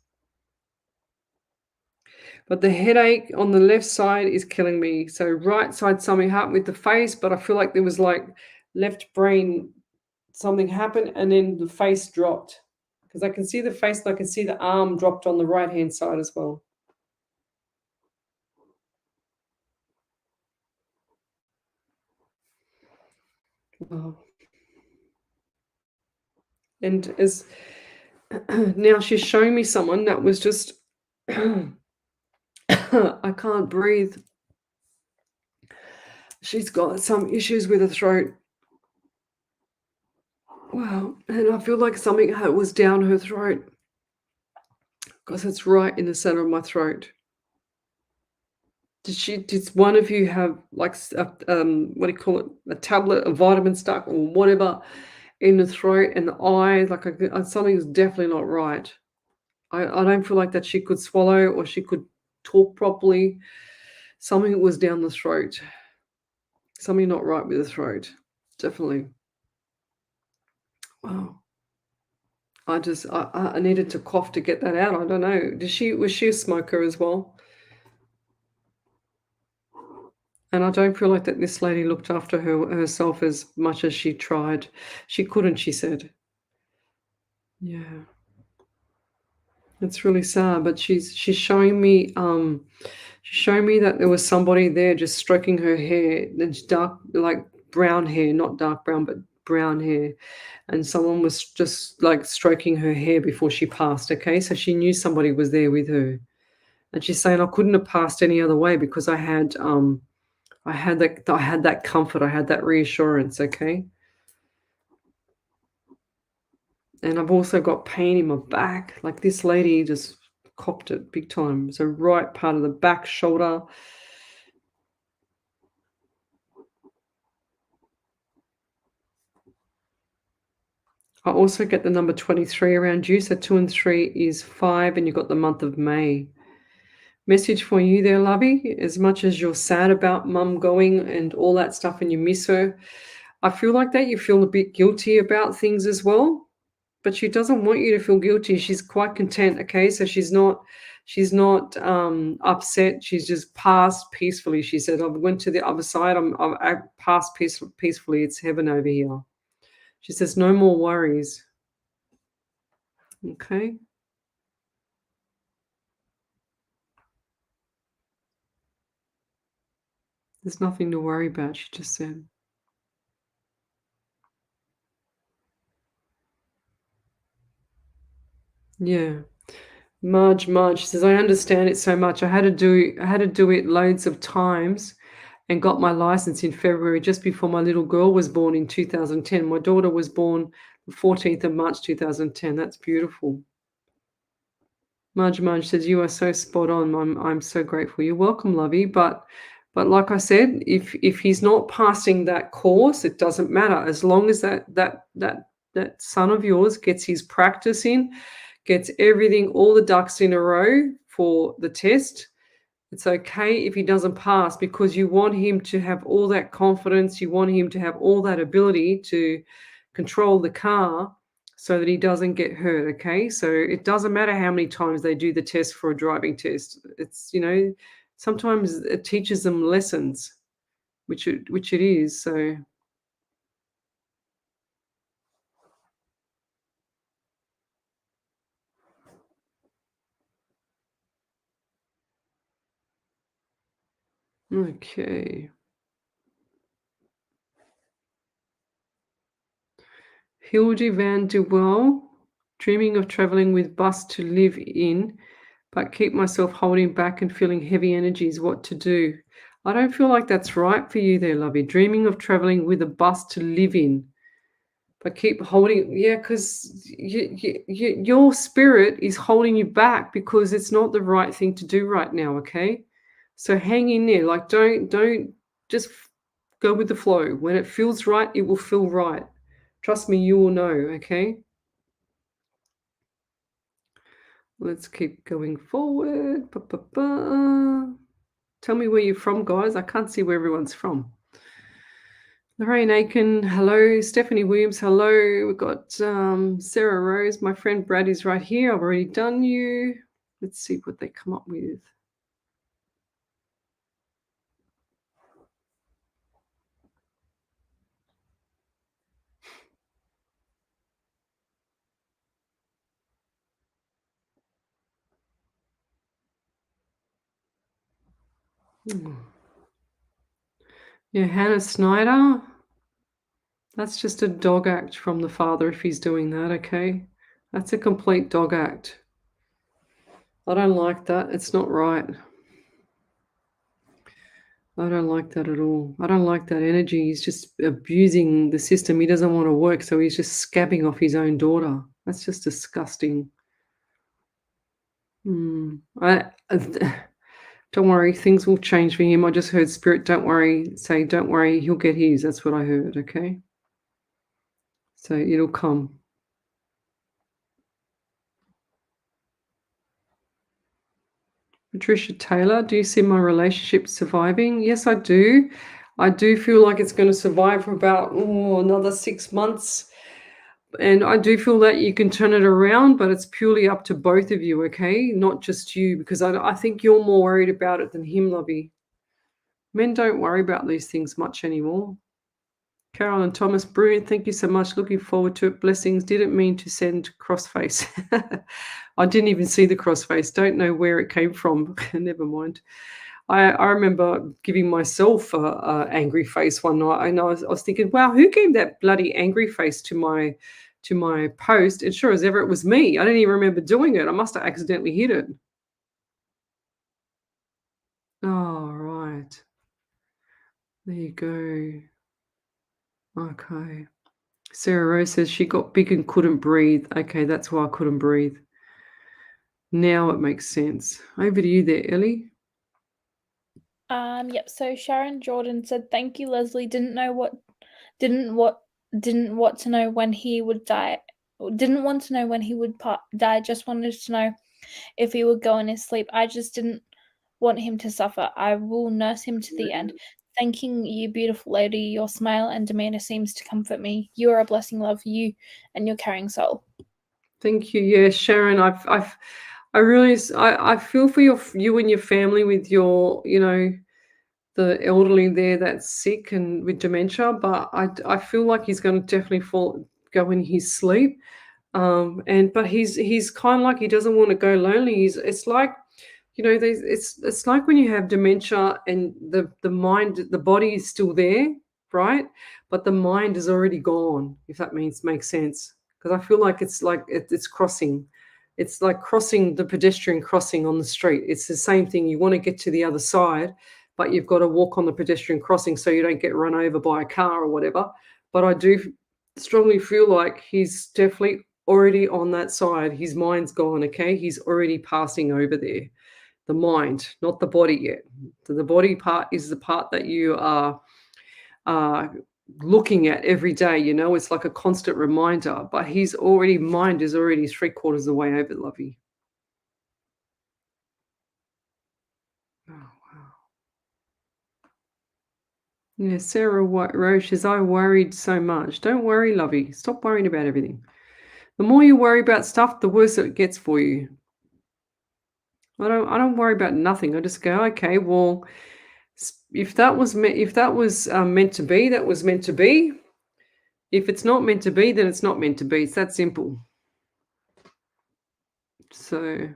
But the headache on the left side is killing me. So right side, something happened with the face, but I feel like there was like left brain, something happened, and then the face dropped. Because I can see the face and I can see the arm dropped on the right-hand side as well. Wow. And as now she's showing me someone that was just I can't breathe. She's got some issues with her throat. Wow. And I feel like something was down her throat, because it's right in the center of my throat. Did one of you have like what do you call it, a tablet of vitamin stuff or whatever, in the throat and the eyes. Like something is definitely not right. I don't feel like that she could swallow or she could talk properly. Something was down the throat. Something not right with the throat. Definitely. Wow. I needed to cough to get that out. I don't know. Was she a smoker as well? And I don't feel like that this lady looked after herself as much as she tried. She couldn't, she said. Yeah. It's really sad, but she's showing me that there was somebody there just stroking her hair. It's dark, like brown hair, not dark brown, but brown hair. And someone was just like stroking her hair before she passed. Okay, so she knew somebody was there with her, and she's saying I couldn't have passed any other way because I had that comfort, I had that reassurance. Okay. And I've also got pain in my back. Like this lady just copped it big time. So right part of the back shoulder. I also get the number 23 around you. So 2 and 3 is 5, and you've got the month of May. Message for you there, lovey. As much as you're sad about mum going and all that stuff and you miss her, I feel like that you feel a bit guilty about things as well. But she doesn't want you to feel guilty. She's quite content, okay? So she's not upset. She's just passed peacefully. She said, I went to the other side. I passed peacefully. It's heaven over here. She says, no more worries. Okay. There's nothing to worry about, she just said. Yeah. Marge says, I understand it so much. I had to do it loads of times and got my license in February just before my little girl was born in 2010. My daughter was born the 14th of March 2010. That's beautiful. Marge says, you are so spot on. I'm so grateful. You're welcome, lovey. But like I said, if he's not passing that course, it doesn't matter. As long as that son of yours gets his practice in, gets everything, all the ducks in a row for the test, it's okay if he doesn't pass, because you want him to have all that confidence. You want him to have all that ability to control the car so that he doesn't get hurt, okay? So it doesn't matter how many times they do the test for a driving test. It's, sometimes it teaches them lessons, which it is, so. Okay. Hildy Van de Well, dreaming of traveling with bus to live in, but keep myself holding back and feeling heavy energies. What to do? I don't feel like that's right for you there, lovey. Dreaming of traveling with a bus to live in, but keep holding. Yeah, because your spirit is holding you back because it's not the right thing to do right now. Okay, so hang in there. Like don't just go with the flow. When it feels right, it will feel right. Trust me, you will know. Okay. Let's keep going forward. Tell me where you're from, guys. I can't see where everyone's from. Lorraine Aiken, hello. Stephanie Williams, hello. We've got Sarah Rose. My friend Brad is right here. I've already done you. Let's see what they come up with. Yeah, Hannah Snyder. That's just a dog act from the father if he's doing that, okay? That's a complete dog act. I don't like that. It's not right. I don't like that at all. I don't like that energy. He's just abusing the system. He doesn't want to work, so he's just scabbing off his own daughter. That's just disgusting. Don't worry, things will change for him. I just heard Spirit, don't worry, say, don't worry, he'll get his. That's what I heard, okay? So it'll come. Patricia Taylor, do you see my relationship surviving? Yes, I do. I do feel like it's going to survive for about another 6 months. And I do feel that you can turn it around, but it's purely up to both of you, okay? Not just you, because I think you're more worried about it than him, lovey. Men don't worry about these things much anymore. Carolyn Thomas, brilliant. Thank you so much. Looking forward to it. Blessings. Didn't mean to send crossface. I didn't even see the crossface. Don't know where it came from. Never mind. I remember giving myself a angry face one night, and I was thinking, wow, who gave that bloody angry face to my post? And sure as ever, it was me. I didn't even remember doing it. I must have accidentally hit it. Oh, right. There you go. Okay. Sarah Rose says she got big and couldn't breathe. Okay, that's why I couldn't breathe. Now it makes sense. Over to you there, Ellie. Yep. So Sharon Jordan said, "Thank you, Lesley. Didn't want to know when he would die. Didn't want to know when he would die. Just wanted to know if he would go in his sleep. I just didn't want him to suffer. I will nurse him to the end. Thanking you, beautiful lady. Your smile and demeanor seems to comfort me. You are a blessing, love. You and your caring soul." Thank you. Yeah, Sharon, I feel for you and your family with your, the elderly there that's sick and with dementia, but I feel like he's going to definitely go in his sleep. But he's kind of like he doesn't want to go lonely. It's like, it's like when you have dementia and the mind, the body is still there, right? But the mind is already gone, if that makes sense. Because I feel like it's crossing. It's like crossing the pedestrian crossing on the street. It's the same thing. You want to get to the other side, but you've got to walk on the pedestrian crossing so you don't get run over by a car or whatever. But I do strongly feel like he's definitely already on that side. His mind's gone, okay? He's already passing over there. The mind, not the body yet. So the body part is the part that you are looking at every day. It's like a constant reminder. But mind is already 3/4 of the way over, lovey. Oh, wow. Yeah, Sarah White Roche says, I worried so much. Don't worry, lovey. Stop worrying about everything. The more you worry about stuff, the worse it gets for you. I don't worry about nothing. I just go, okay, well, if that was meant to be, that was meant to be. If it's not meant to be, then it's not meant to be. It's that simple. So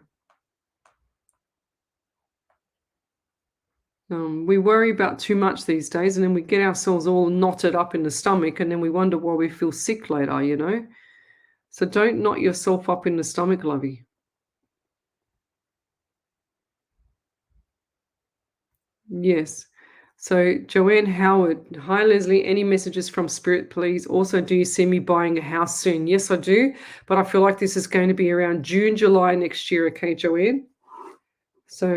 we worry about too much these days, and then we get ourselves all knotted up in the stomach, and then we wonder why we feel sick later. So don't knot yourself up in the stomach, lovey. Yes. So Joanne Howard, hi Lesley, any messages from Spirit, please? Also, do you see me buying a house soon? Yes, I do, but I feel like this is going to be around June, July next year, okay, Joanne? So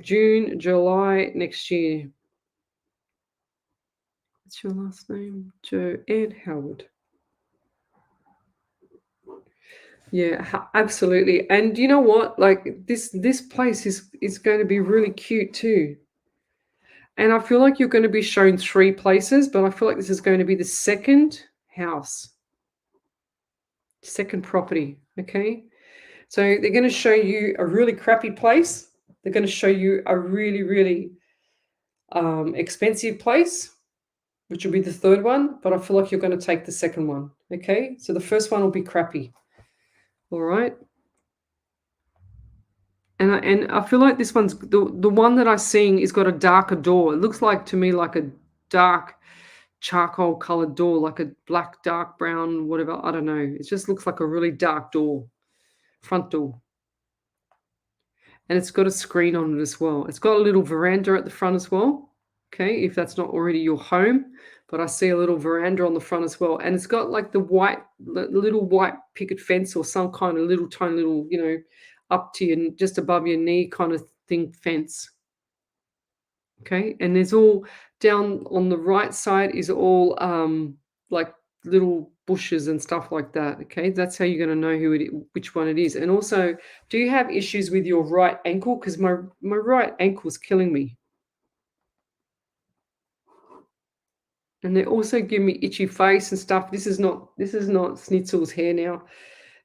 June, July next year. What's your last name? Joanne Howard. Yeah, absolutely. And you know what? Like this place is going to be really cute too. And I feel like you're going to be shown 3 places, but I feel like this is going to be the second house, second property. Okay. So they're going to show you a really crappy place. They're going to show you a really, really expensive place, which will be the third one. But I feel like you're going to take the second one. Okay. So the first one will be crappy. All right. And I feel like this one's the one that I'm seeing is got a darker door. It looks like to me like a dark charcoal colored door, like a black, dark brown, whatever. I don't know. It just looks like a really dark door, front door. And it's got a screen on it as well. It's got a little veranda at the front as well. Okay, if that's not already your home, but I see a little veranda on the front as well. And it's got like the little white picket fence or some kind of tiny little, up to your, just above your knee kind of thing fence. Okay, and there's all down on the right side is all like little bushes and stuff like that. Okay, that's how you're going to know which one it is. And also, do you have issues with your right ankle? Because my right ankle is killing me. And they also give me itchy face and stuff. This is not Schnitzel's hair now.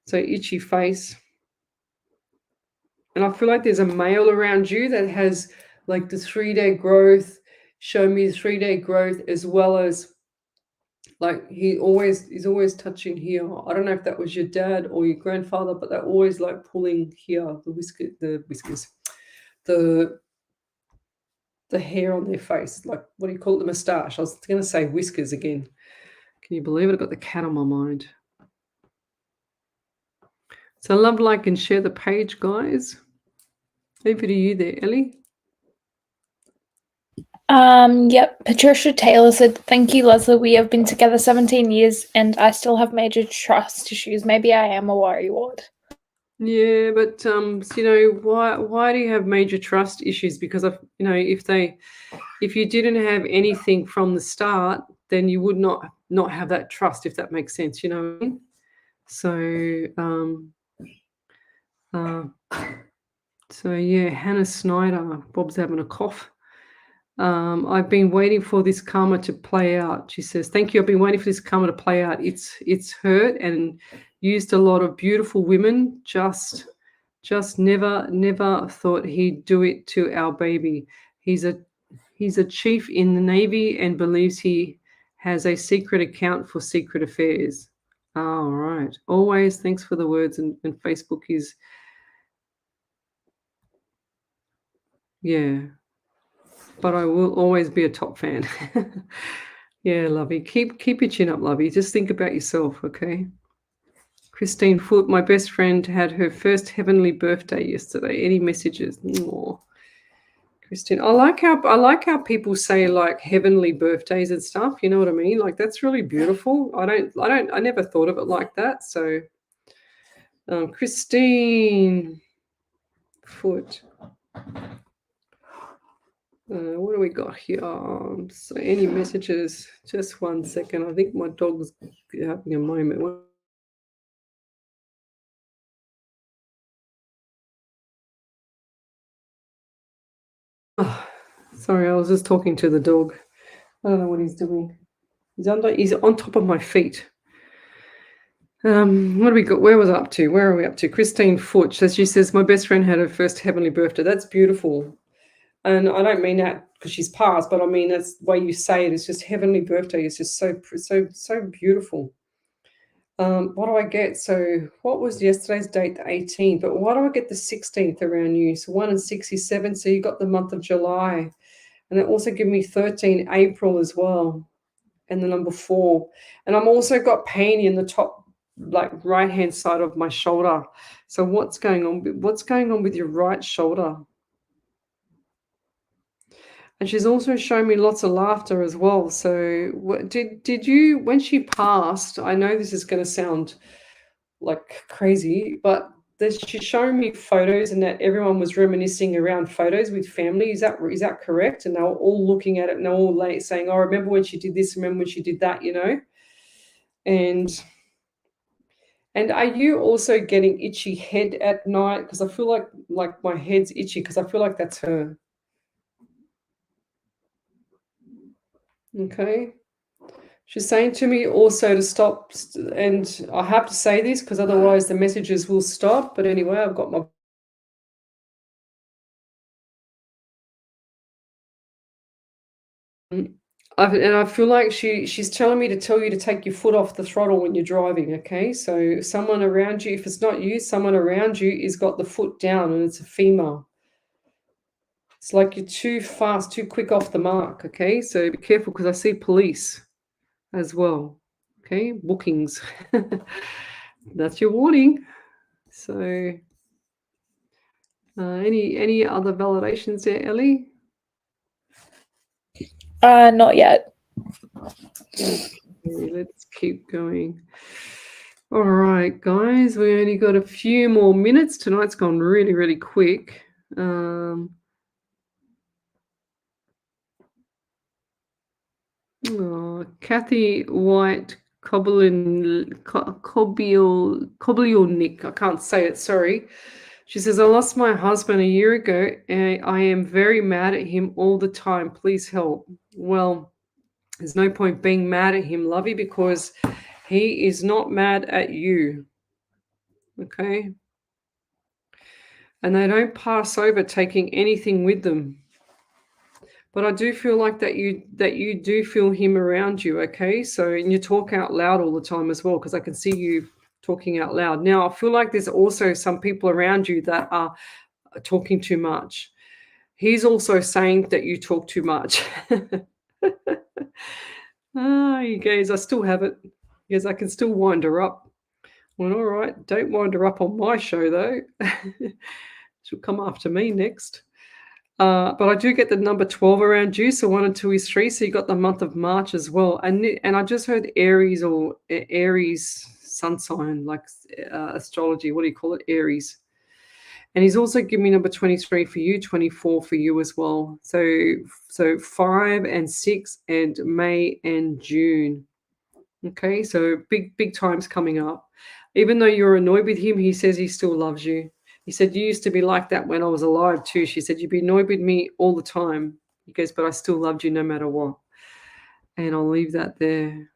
So itchy face. And I feel like there's a male around you that has like the 3-day growth. Show me the 3-day growth, as well as like he's always touching here. I don't know if that was your dad or your grandfather, but they're always like pulling here, the whiskers, the hair on their face. Like, what do you call it? The moustache. I was going to say whiskers again. Can you believe it? I've got the cat on my mind. So love, like, and share the page, guys. Over to you there, Ellie. Yep. Patricia Taylor said, "Thank you, Lesley. We have been together 17 years and I still have major trust issues. Maybe I am a worrywart." Yeah, but you know, why do you have major trust issues? Because if you didn't have anything from the start, then you would not have that trust, if that makes sense, you know what I mean? So yeah, Hannah Snyder, Bob's having a cough. I've been waiting for this karma to play out. She says, "Thank you. I've been waiting for this karma to play out. It's hurt and used a lot of beautiful women. Just never thought he'd do it to our baby. He's a chief in the Navy and believes he has a secret account for secret affairs." All right. Always thanks for the words, and Facebook is, yeah. But I will always be a top fan. Yeah, lovey. Keep your chin up, lovey. Just think about yourself, okay? Christine Foot, my best friend, had her first heavenly birthday yesterday. Any messages? Aw. Christine, I like how people say like heavenly birthdays and stuff. You know what I mean? Like, that's really beautiful. I never thought of it like that. So, Christine Foot. What do we got here? So any messages? Just 1 second. I think my dog's having a moment. Oh, sorry, I was just talking to the dog. I don't know what he's doing. He's on top of my feet. What do we got? Where was I up to? Where are we up to? Christine Foot. So she says, my best friend had her first heavenly birthday. That's beautiful. And I don't mean that because she's passed, but I mean that's the way you say it. It's just heavenly birthday. It's just so beautiful. What do I get? So what was yesterday's date? The 18th. But why do I get the 16th around you? So 1 and 67. So you got the month of July. And it also give me 13 April as well. And the number 4. And I'm also got pain in the top, like, right-hand side of my shoulder. So what's going on? What's going on with your right shoulder? And she's also shown me lots of laughter as well. So did you, when she passed, I know this is going to sound like crazy, but she's showing me photos and that everyone was reminiscing around photos with family. Is that correct? And they were all looking at it and they're all like saying, "Oh, remember when she did this, remember when she did that," you know? And are you also getting itchy head at night? Because I feel like my head's itchy because I feel like that's her. Okay. She's saying to me also to stop, and I have to say this because otherwise the messages will stop. But anyway, I've got my... And I feel like she's telling me to tell you to take your foot off the throttle when you're driving, okay? So someone around you, if it's not you, someone around you is got the foot down and it's a female. It's like you're too fast, too quick off the mark, okay? So be careful because I see police as well, okay? Bookings. That's your warning. So any other validations there, Ellie? Not yet. Okay, let's keep going. All right, guys, we only got a few more minutes. Tonight's gone really, really quick. Kathy White Kobyelnik. I can't say it, sorry. She says, I lost my husband a year ago and I am very mad at him all the time. Please help. Well, there's no point being mad at him, Lovey, because he is not mad at you. Okay? And they don't pass over taking anything with them. But I do feel like that you do feel him around you, okay? So, and you talk out loud all the time as well, because I can see you talking out loud. Now, I feel like there's also some people around you that are talking too much. He's also saying that you talk too much. You guys, I still have it. Because I can still wind her up. Well, all right. Don't wind her up on my show, though. She'll come after me next. But I do get the number 12 around you. So 1 and 2 is 3. So you got the month of March as well. And I just heard Aries or Aries sun sign, like astrology. What do you call it? Aries. And he's also giving me number 23 for you, 24 for you as well. So 5 and 6 and May and June. Okay, so big times coming up. Even though you're annoyed with him, he says he still loves you. He said, you used to be like that when I was alive too. She said, you'd be annoyed with me all the time. He goes, but I still loved you no matter what. And I'll leave that there.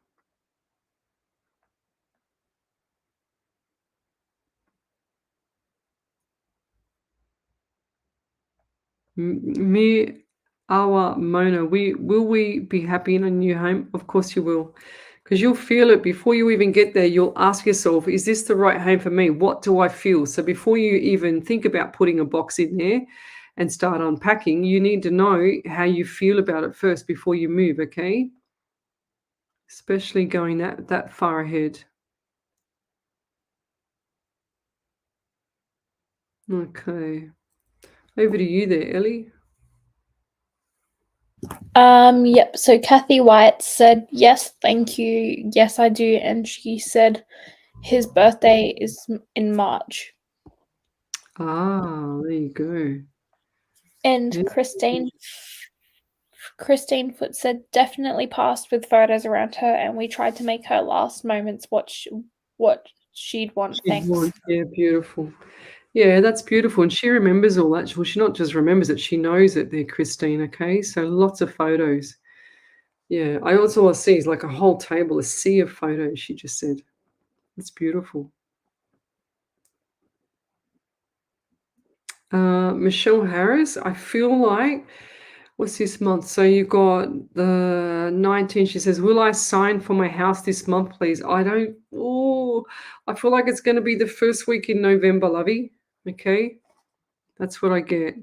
Me, our Mona, will we be happy in a new home? Of course you will. Because you'll feel it before you even get there. You'll ask yourself, is this the right home for me? What do I feel? So before you even think about putting a box in there and start unpacking, you need to know how you feel about it first before you move, okay? Especially going that far ahead. Okay. Over to you there, Ellie. Yep. So Kathy White said, yes, thank you. Yes, I do. And she said his birthday is in March. Ah, there you go. And Yeah. Christine Foot said, definitely passed with photos around her, and we tried to make her last moments what she'd want. Thanks. Yeah, beautiful. Yeah, that's beautiful. And she remembers all that. Well, she not just remembers it, she knows it there, Christine, okay? So lots of photos. Yeah, I also see it's like a whole table, a sea of photos, she just said. It's beautiful. Michelle Harris, I feel like, what's this month? So you got the 19th. She says, will I sign for my house this month, please? I feel like it's going to be the first week in November, lovey. Okay, that's what I get.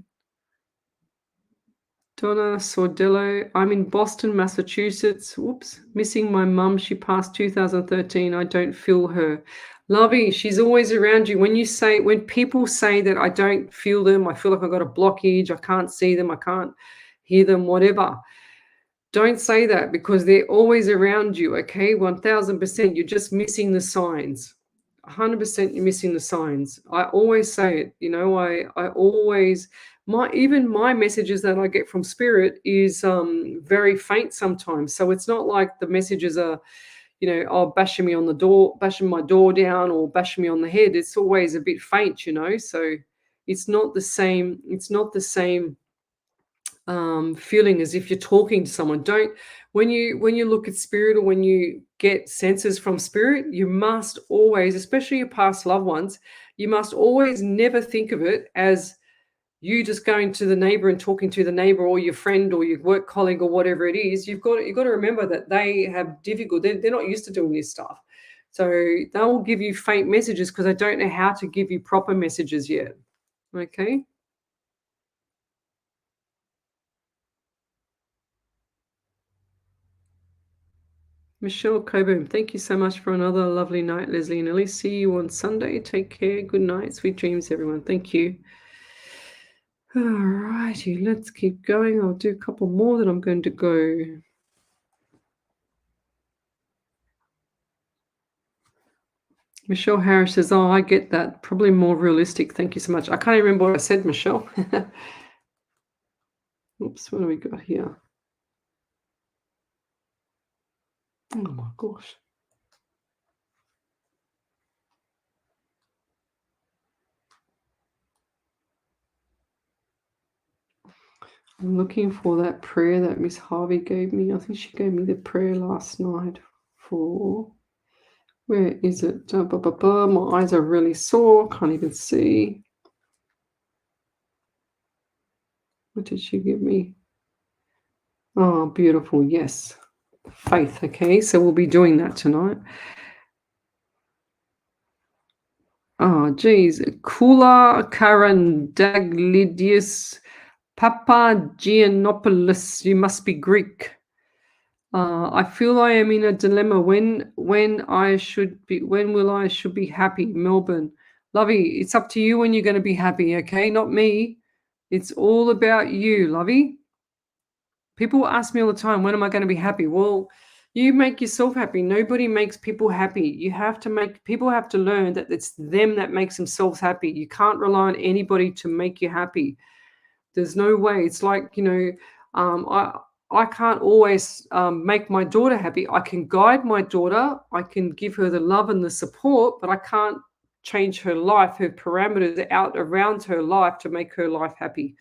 Donna Sordello, I'm in Boston, Massachusetts. Whoops, missing my mum. She passed 2013. I don't feel her. Lovey, she's always around you. When people say that I don't feel them, I feel like I've got a blockage, I can't see them, I can't hear them, whatever. Don't say that, because they're always around you, okay? 1000%. You're just missing the signs. 100% you're missing the signs. I always say it, I always, my messages that I get from spirit is very faint sometimes. So it's not like the messages are, bashing me on the door, bashing my door down, or bashing me on the head. It's always a bit faint, so it's not the same feeling as if you're talking to someone. Don't when you look at spirit, or when you get senses from spirit, you must always, especially your past loved ones, you must always never think of it as you just going to the neighbor and talking to the neighbor, or your friend, or your work colleague, or whatever it is. You've got to remember that they have they're not used to doing this stuff. So they will give you faint messages because they don't know how to give you proper messages yet. Okay. Michelle Coburn, thank you so much for another lovely night, Lesley and Ellie. See you on Sunday. Take care. Good night. Sweet dreams, everyone. Thank you. All righty, let's keep going. I'll do a couple more that I'm going to go. Michelle Harris says, oh, I get that. Probably more realistic. Thank you so much. I can't even remember what I said, Michelle. Oops, what do we got here? Oh, my gosh. I'm looking for that prayer that Miss Harvey gave me. I think she gave me the prayer last night for, where is it? My eyes are really sore. Can't even see. What did she give me? Oh, beautiful. Yes. Faith. Okay. So we'll be doing that tonight. Oh, geez. Kula Karandaglidius Papagiannopoulos. You must be Greek. I feel I am in a dilemma. When will I should be happy? Melbourne. Lovey, it's up to you when you're going to be happy, okay? Not me. It's all about you, Lovey. People ask me all the time, when am I going to be happy? Well, you make yourself happy. Nobody makes people happy. People have to learn that it's them that makes themselves happy. You can't rely on anybody to make you happy. There's no way. It's like, I can't always make my daughter happy. I can guide my daughter. I can give her the love and the support, but I can't change her life, her parameters out around her life to make her life happy.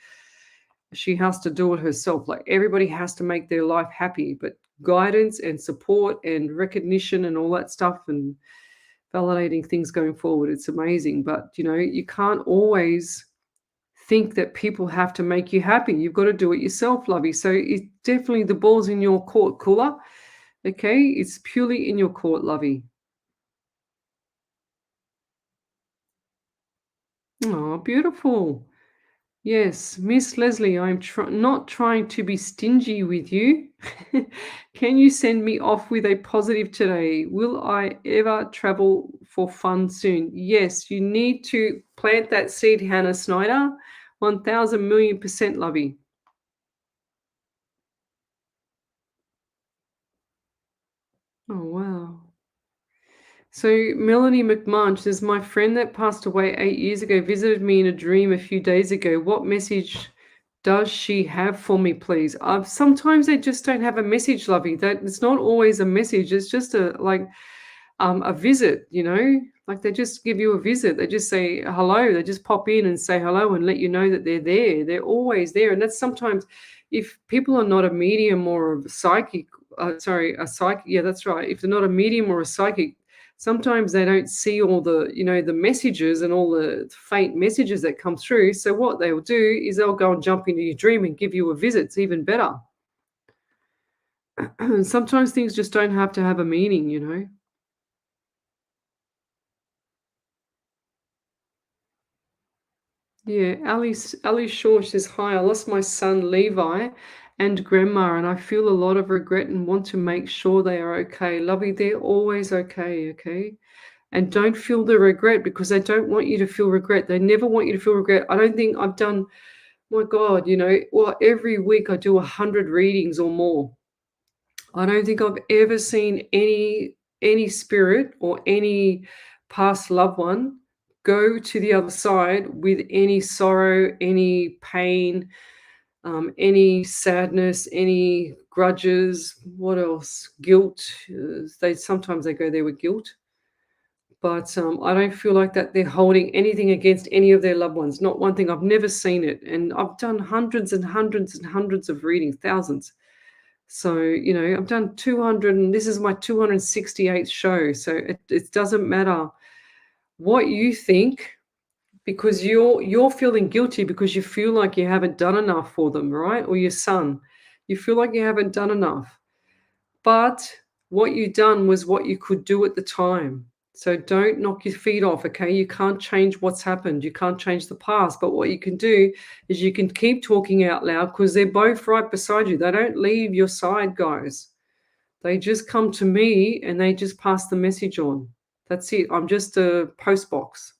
She has to do it herself. Like everybody has to make their life happy, but guidance and support and recognition and all that stuff and validating things going forward, it's amazing. But, you can't always think that people have to make you happy. You've got to do it yourself, Lovey. So it's definitely the ball's in your court, Kula. Okay, it's purely in your court, Lovey. Oh, beautiful. Yes, Miss Lesley, I'm not trying to be stingy with you. Can you send me off with a positive today? Will I ever travel for fun soon? Yes, you need to plant that seed, Hannah Snyder. 1,000,000,000%, Lovey. Oh, wow. So Melanie McMahon says, my friend that passed away 8 years ago visited me in a dream a few days ago. What message does she have for me, please? Sometimes they just don't have a message, Lovey. That it's not always a message. It's just a visit, like they just give you a visit. They just say hello. They just pop in and say hello and let you know that they're there. They're always there. And that's sometimes, if people are not a medium or a psychic, a psychic, yeah, that's right. If they're not a medium or a psychic, sometimes they don't see all the, the messages and all the faint messages that come through. So what they'll do is they'll go and jump into your dream and give you a visit. It's even better. Sometimes things just don't have to have a meaning. Yeah, Ali Shaw says, hi, I lost my son Levi and grandma, and I feel a lot of regret and want to make sure they are okay. Lovey, they're always okay, okay? And don't feel the regret because they don't want you to feel regret. They never want you to feel regret. I don't think I've done, my God, every week I do 100 readings or more. I don't think I've ever seen any spirit or any past loved one go to the other side with any sorrow, any pain, any sadness, any grudges. What else? Guilt. Sometimes they go there with guilt, but I don't feel like that they're holding anything against any of their loved ones. Not one thing. I've never seen it, and I've done hundreds and hundreds and hundreds of readings, thousands. So, I've done 200, and this is my 268th show. So it doesn't matter what you think, because you're feeling guilty because you feel like you haven't done enough for them, right? Or your son. You feel like you haven't done enough. But what you done was what you could do at the time. So don't knock your feet off, okay? You can't change what's happened. You can't change the past. But what you can do is you can keep talking out loud because they're both right beside you. They don't leave your side, guys. They just come to me and they just pass the message on. That's it. I'm just a post box.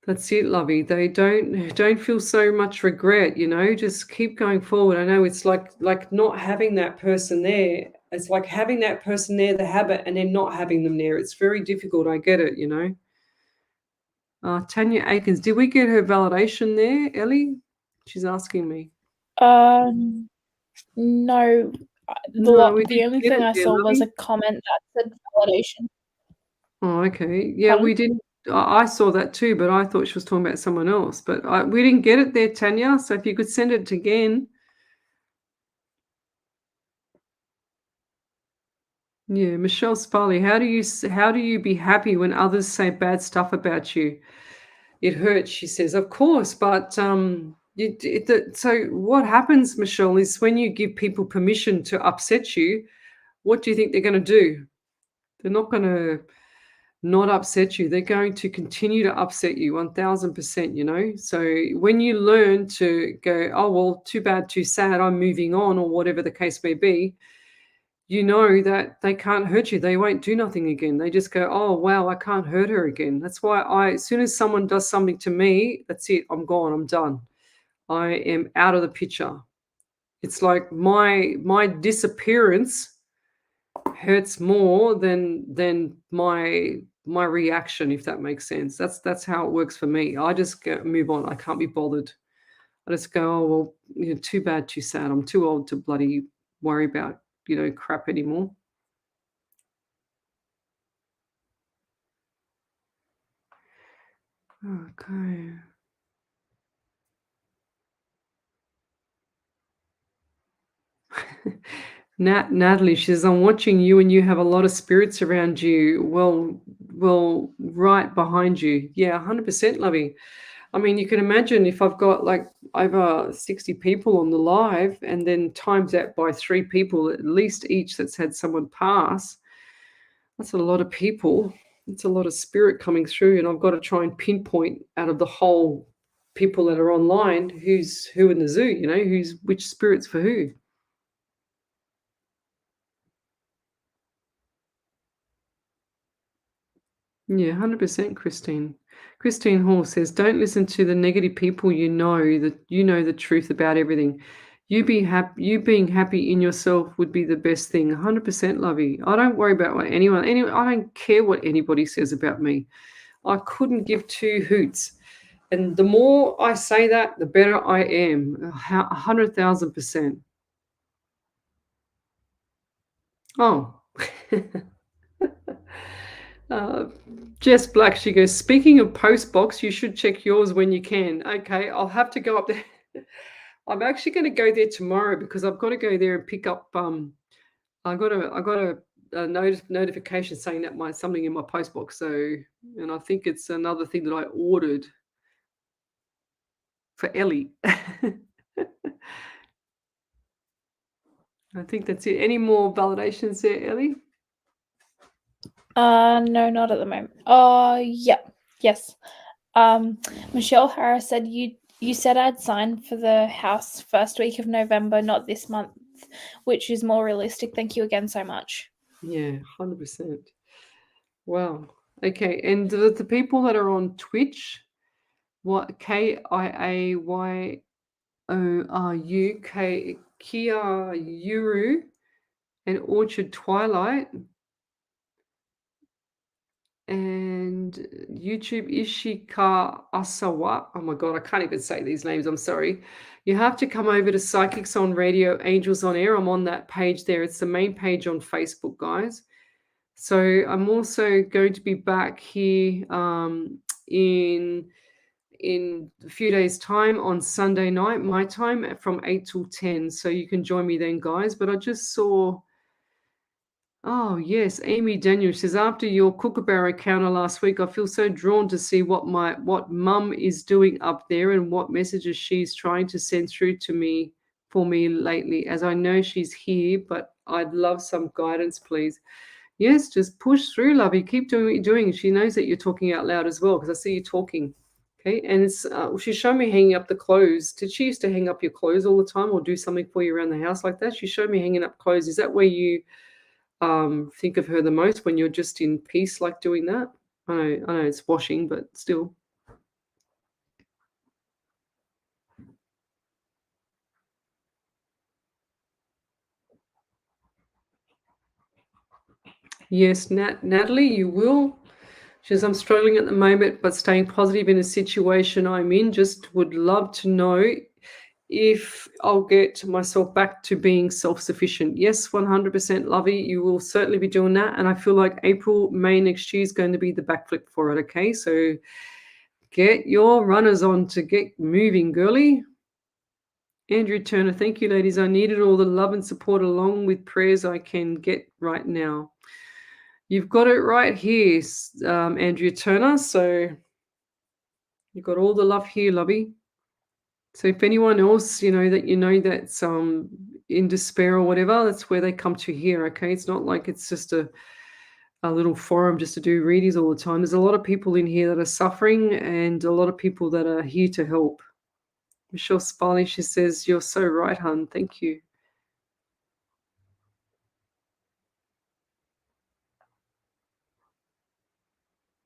That's it, Lovey. They don't feel so much regret, just keep going forward. I know it's like not having that person there. It's like having that person there, the habit, and then not having them there. It's very difficult. I get it, Tanya Aikens, did we get her validation there, Ellie? She's asking me. No. No, The only thing I saw was a comment that said validation. Oh, okay. Yeah, Pardon? we didn't I saw that too, but I thought she was talking about someone else. But we didn't get it there, Tanya. So if you could send it again. Yeah, Michelle Sparley, how do you be happy when others say bad stuff about you? It hurts, she says. Of course, but so what happens, Michelle, is when you give people permission to upset you, what do you think they're going to do? They're not going to not upset you. They're going to continue to upset you 1000%, you know? So when you learn to go, oh, well, too bad, too sad, I'm moving on, or whatever the case may be, you know that they can't hurt you. They won't do nothing again. They just go, oh, wow, I can't hurt her again. That's why as soon as someone does something to me, that's it. I'm gone. I'm done. I am out of the picture. It's like my disappearance hurts more than my reaction, if that makes sense. That's how it works for me. I just move on. I can't be bothered. I just go, oh, well, too bad, too sad. I'm too old to bloody worry about, crap anymore. Okay. Natalie, she says, I'm watching you and you have a lot of spirits around you. Well, right behind you. Yeah, 100%, Lovey. I mean, you can imagine if I've got like over 60 people on the live and then times that by 3 people, at least each that's had someone pass, that's a lot of people. It's a lot of spirit coming through. And I've got to try and pinpoint out of the whole people that are online who's who in the zoo, who's which spirits for who. Yeah, 100%, Christine. Christine Hall says, don't listen to the negative people. You know the truth about everything. You being happy in yourself would be the best thing. 100%, Lovey. I don't worry about what anyone, I don't care what anybody says about me. I couldn't give 2 hoots. And the more I say that, the better I am. 100,000%. Oh. Jess Black, she goes, speaking of Postbox, you should check yours when you can. Okay, I'll have to go up there. I'm actually going to go there tomorrow because I've got to go there and pick up. I got a notification saying that something in my postbox. So, and I think it's another thing that I ordered for Ellie. I think that's it. Any more validations there, Ellie? No, not at the moment. Yeah. Yes. Michelle Harris said you said I'd sign for the house first week of November, not this month, which is more realistic. Thank you again so much. Yeah, 100%. Wow. Okay, and the people that are on Twitch, what KIAYORU, Kia Yuru and Orchard Twilight, and YouTube Ishika Asawa. Oh my God, I can't even say these names. I'm sorry. You have to come over to Psychics on Radio, Angels on Air. I'm on that page there. It's the main page on Facebook, guys. So I'm also going to be back here in a few days' time on Sunday night, my time, from 8 till 10. So you can join me then, guys. But I just saw... Oh, yes. Amy Daniel says, after your Kookaburra encounter last week, I feel so drawn to see what mum is doing up there and what messages she's trying to send through to me for me lately, as I know she's here, but I'd love some guidance, please. Yes, just push through, lovey. Keep doing what you're doing. She knows that you're talking out loud as well because I see you talking. Okay, and it's she showed me hanging up the clothes. Did she used to hang up your clothes all the time or do something for you around the house like that? She showed me hanging up clothes. Is that where you think of her the most, when you're just in peace, like doing that? I know it's washing, but still. Yes, Natalie, you will. She says, I'm struggling at the moment, but staying positive in a situation I'm in. Just would love to know if I'll get myself back to being self-sufficient. Yes, 100% Lovey, you will certainly be doing that. And I feel like April, May next year is going to be the backflip for it, okay? So get your runners on to get moving, girly. Andrew Turner, thank you, ladies. I needed all the love and support along with prayers I can get right now. You've got it right here, Andrea Turner. So you've got all the love here, lovey. So if anyone else, that's in despair or whatever, that's where they come to here, okay? It's not like it's just a little forum just to do readings all the time. There's a lot of people in here that are suffering and a lot of people that are here to help. Michelle Spali, she says, you're so right, hun. Thank you.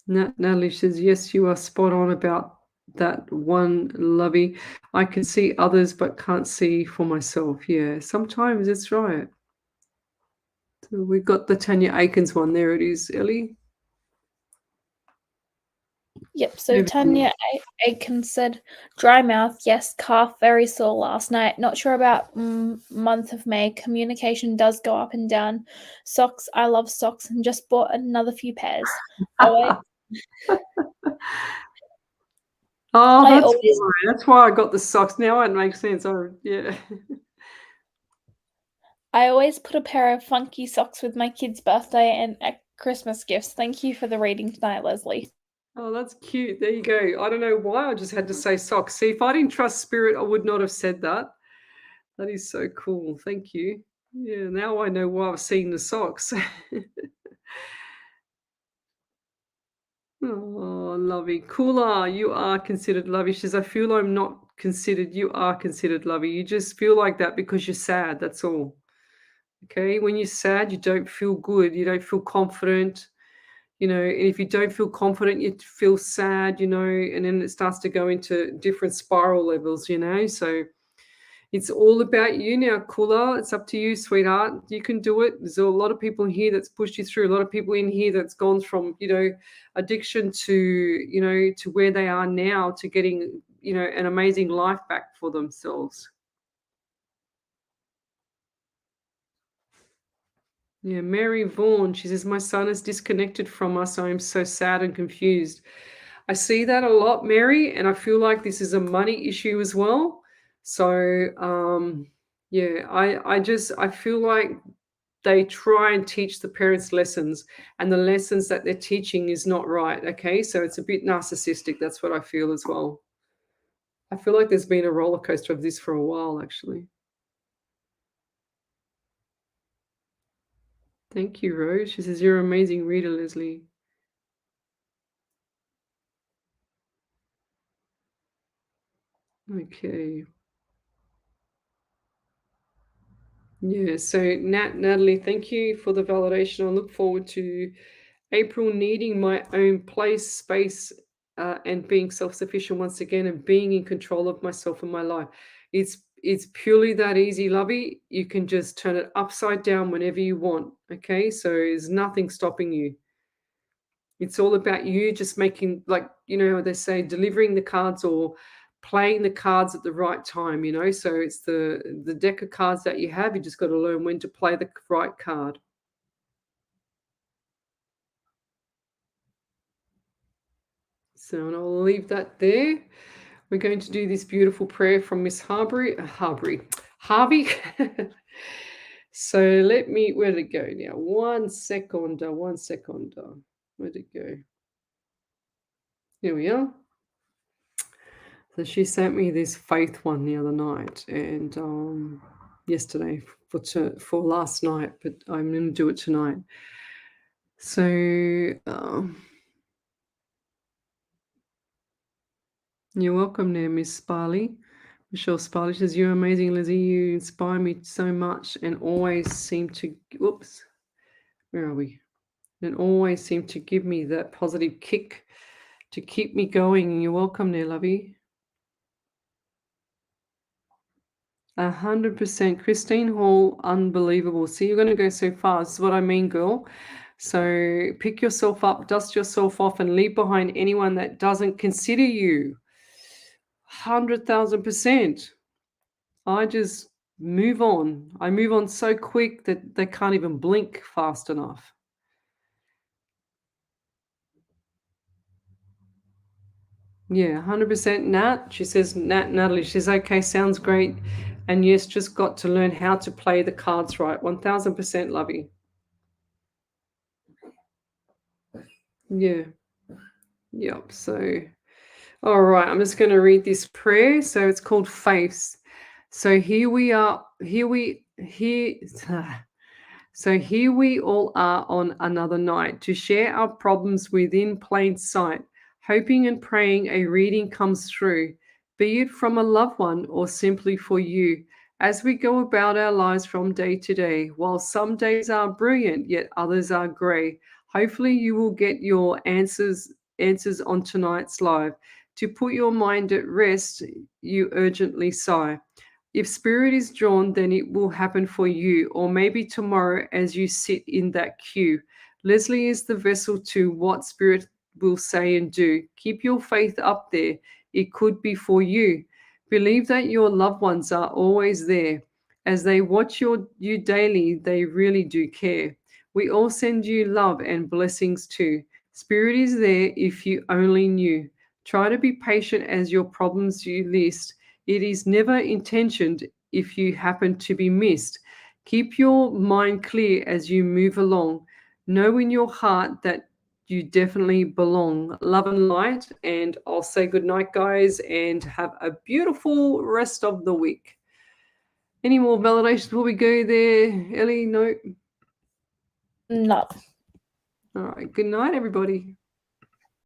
Natalie says, yes, you are spot on about that one, lovey. I can see others but can't see for myself. Yeah, sometimes it's right. So we've got the Tanya Aikens one. There it is, Ellie. Yep, so Tanya Aikens said, dry mouth, yes, cough, very sore last night. Not sure about month of May. Communication does go up and down. Socks, I love socks and just bought another few pairs. That's why I got the socks. Now it makes sense. Oh, yeah. I always put a pair of funky socks with my kid's birthday and Christmas gifts. Thank you for the reading tonight, Lesley. Oh, that's cute. There you go. I don't know why I just had to say socks. See, if I didn't trust spirit, I would not have said that. That is so cool. Thank you. Yeah, now I know why I've seen the socks. Oh, lovey. Kula, you are considered lovey. She says, I feel I'm not considered. You are considered lovey. You just feel like that because you're sad. That's all. Okay. When you're sad, you don't feel good. You don't feel confident. And if you don't feel confident, you feel sad, and then it starts to go into different spiral levels, So it's all about you now, Kula. It's up to you, sweetheart. You can do it. There's a lot of people here that's pushed you through. A lot of people in here that's gone from, addiction to, to where they are now, to getting, an amazing life back for themselves. Yeah, Mary Vaughan, she says, my son is disconnected from us. I am so sad and confused. I see that a lot, Mary, and I feel like this is a money issue as well. So, I feel like they try and teach the parents lessons, and the lessons that they're teaching is not right, okay? So it's a bit narcissistic. That's what I feel as well. I feel like there's been a roller coaster of this for a while, actually. Thank you, Rose. She says, you're an amazing reader, Lesley. Okay. Yeah, so Natalie, thank you for the validation. I look forward to April needing my own place, space, and being self-sufficient once again and being in control of myself and my life. It's purely that easy, lovey. You can just turn it upside down whenever you want, okay? So there's nothing stopping you. It's all about you just making, like, they say, delivering the cards or playing the cards at the right time, So it's the deck of cards that you have. You just got to learn when to play the right card. So and I'll leave that there. We're going to do this beautiful prayer from Miss Harvey. So where did it go now? 1 second. Where'd it go? Here we are. So she sent me this faith one the other night and yesterday for last night, but I'm going to do it tonight. So you're welcome there, Miss Spali. Michelle Spali says, you're amazing, Lizzie. You inspire me so much and always seem to, where are we? And always seem to give me that positive kick to keep me going. You're welcome there, lovey. 100%. Christine Hall, unbelievable. See, you're going to go so far. This is what I mean, girl. So pick yourself up, dust yourself off, and leave behind anyone that doesn't consider you. 100,000%. I just move on. I move on so quick that they can't even blink fast enough. Yeah, 100% Nat. She says, Natalie, she says, okay, sounds great. And yes, just got to learn how to play the cards right. 1000% Lovey. Yeah. Yep. So, all right, I'm just going to read this prayer. So it's called Faiths. So here we are. So here we all are on another night to share our problems within plain sight, hoping and praying a reading comes through, be it from a loved one or simply for you, as we go about our lives from day to day. While some days are brilliant, yet others are grey. Hopefully you will get your answers on tonight's live. To put your mind at rest, you urgently sigh. If spirit is drawn, then it will happen for you, or maybe tomorrow as you sit in that queue. Lesley is the vessel to what spirit will say and do. Keep your faith up there. It could be for you. Believe that your loved ones are always there. As they watch you daily, they really do care. We all send you love and blessings too. Spirit is there if you only knew. Try to be patient as your problems you list. It is never intentioned if you happen to be missed. Keep your mind clear as you move along. Know in your heart that you definitely belong. Love and light. And I'll say good night, guys, and have a beautiful rest of the week. Any more validations before we go there, Ellie? No? No. All right. Good night, everybody.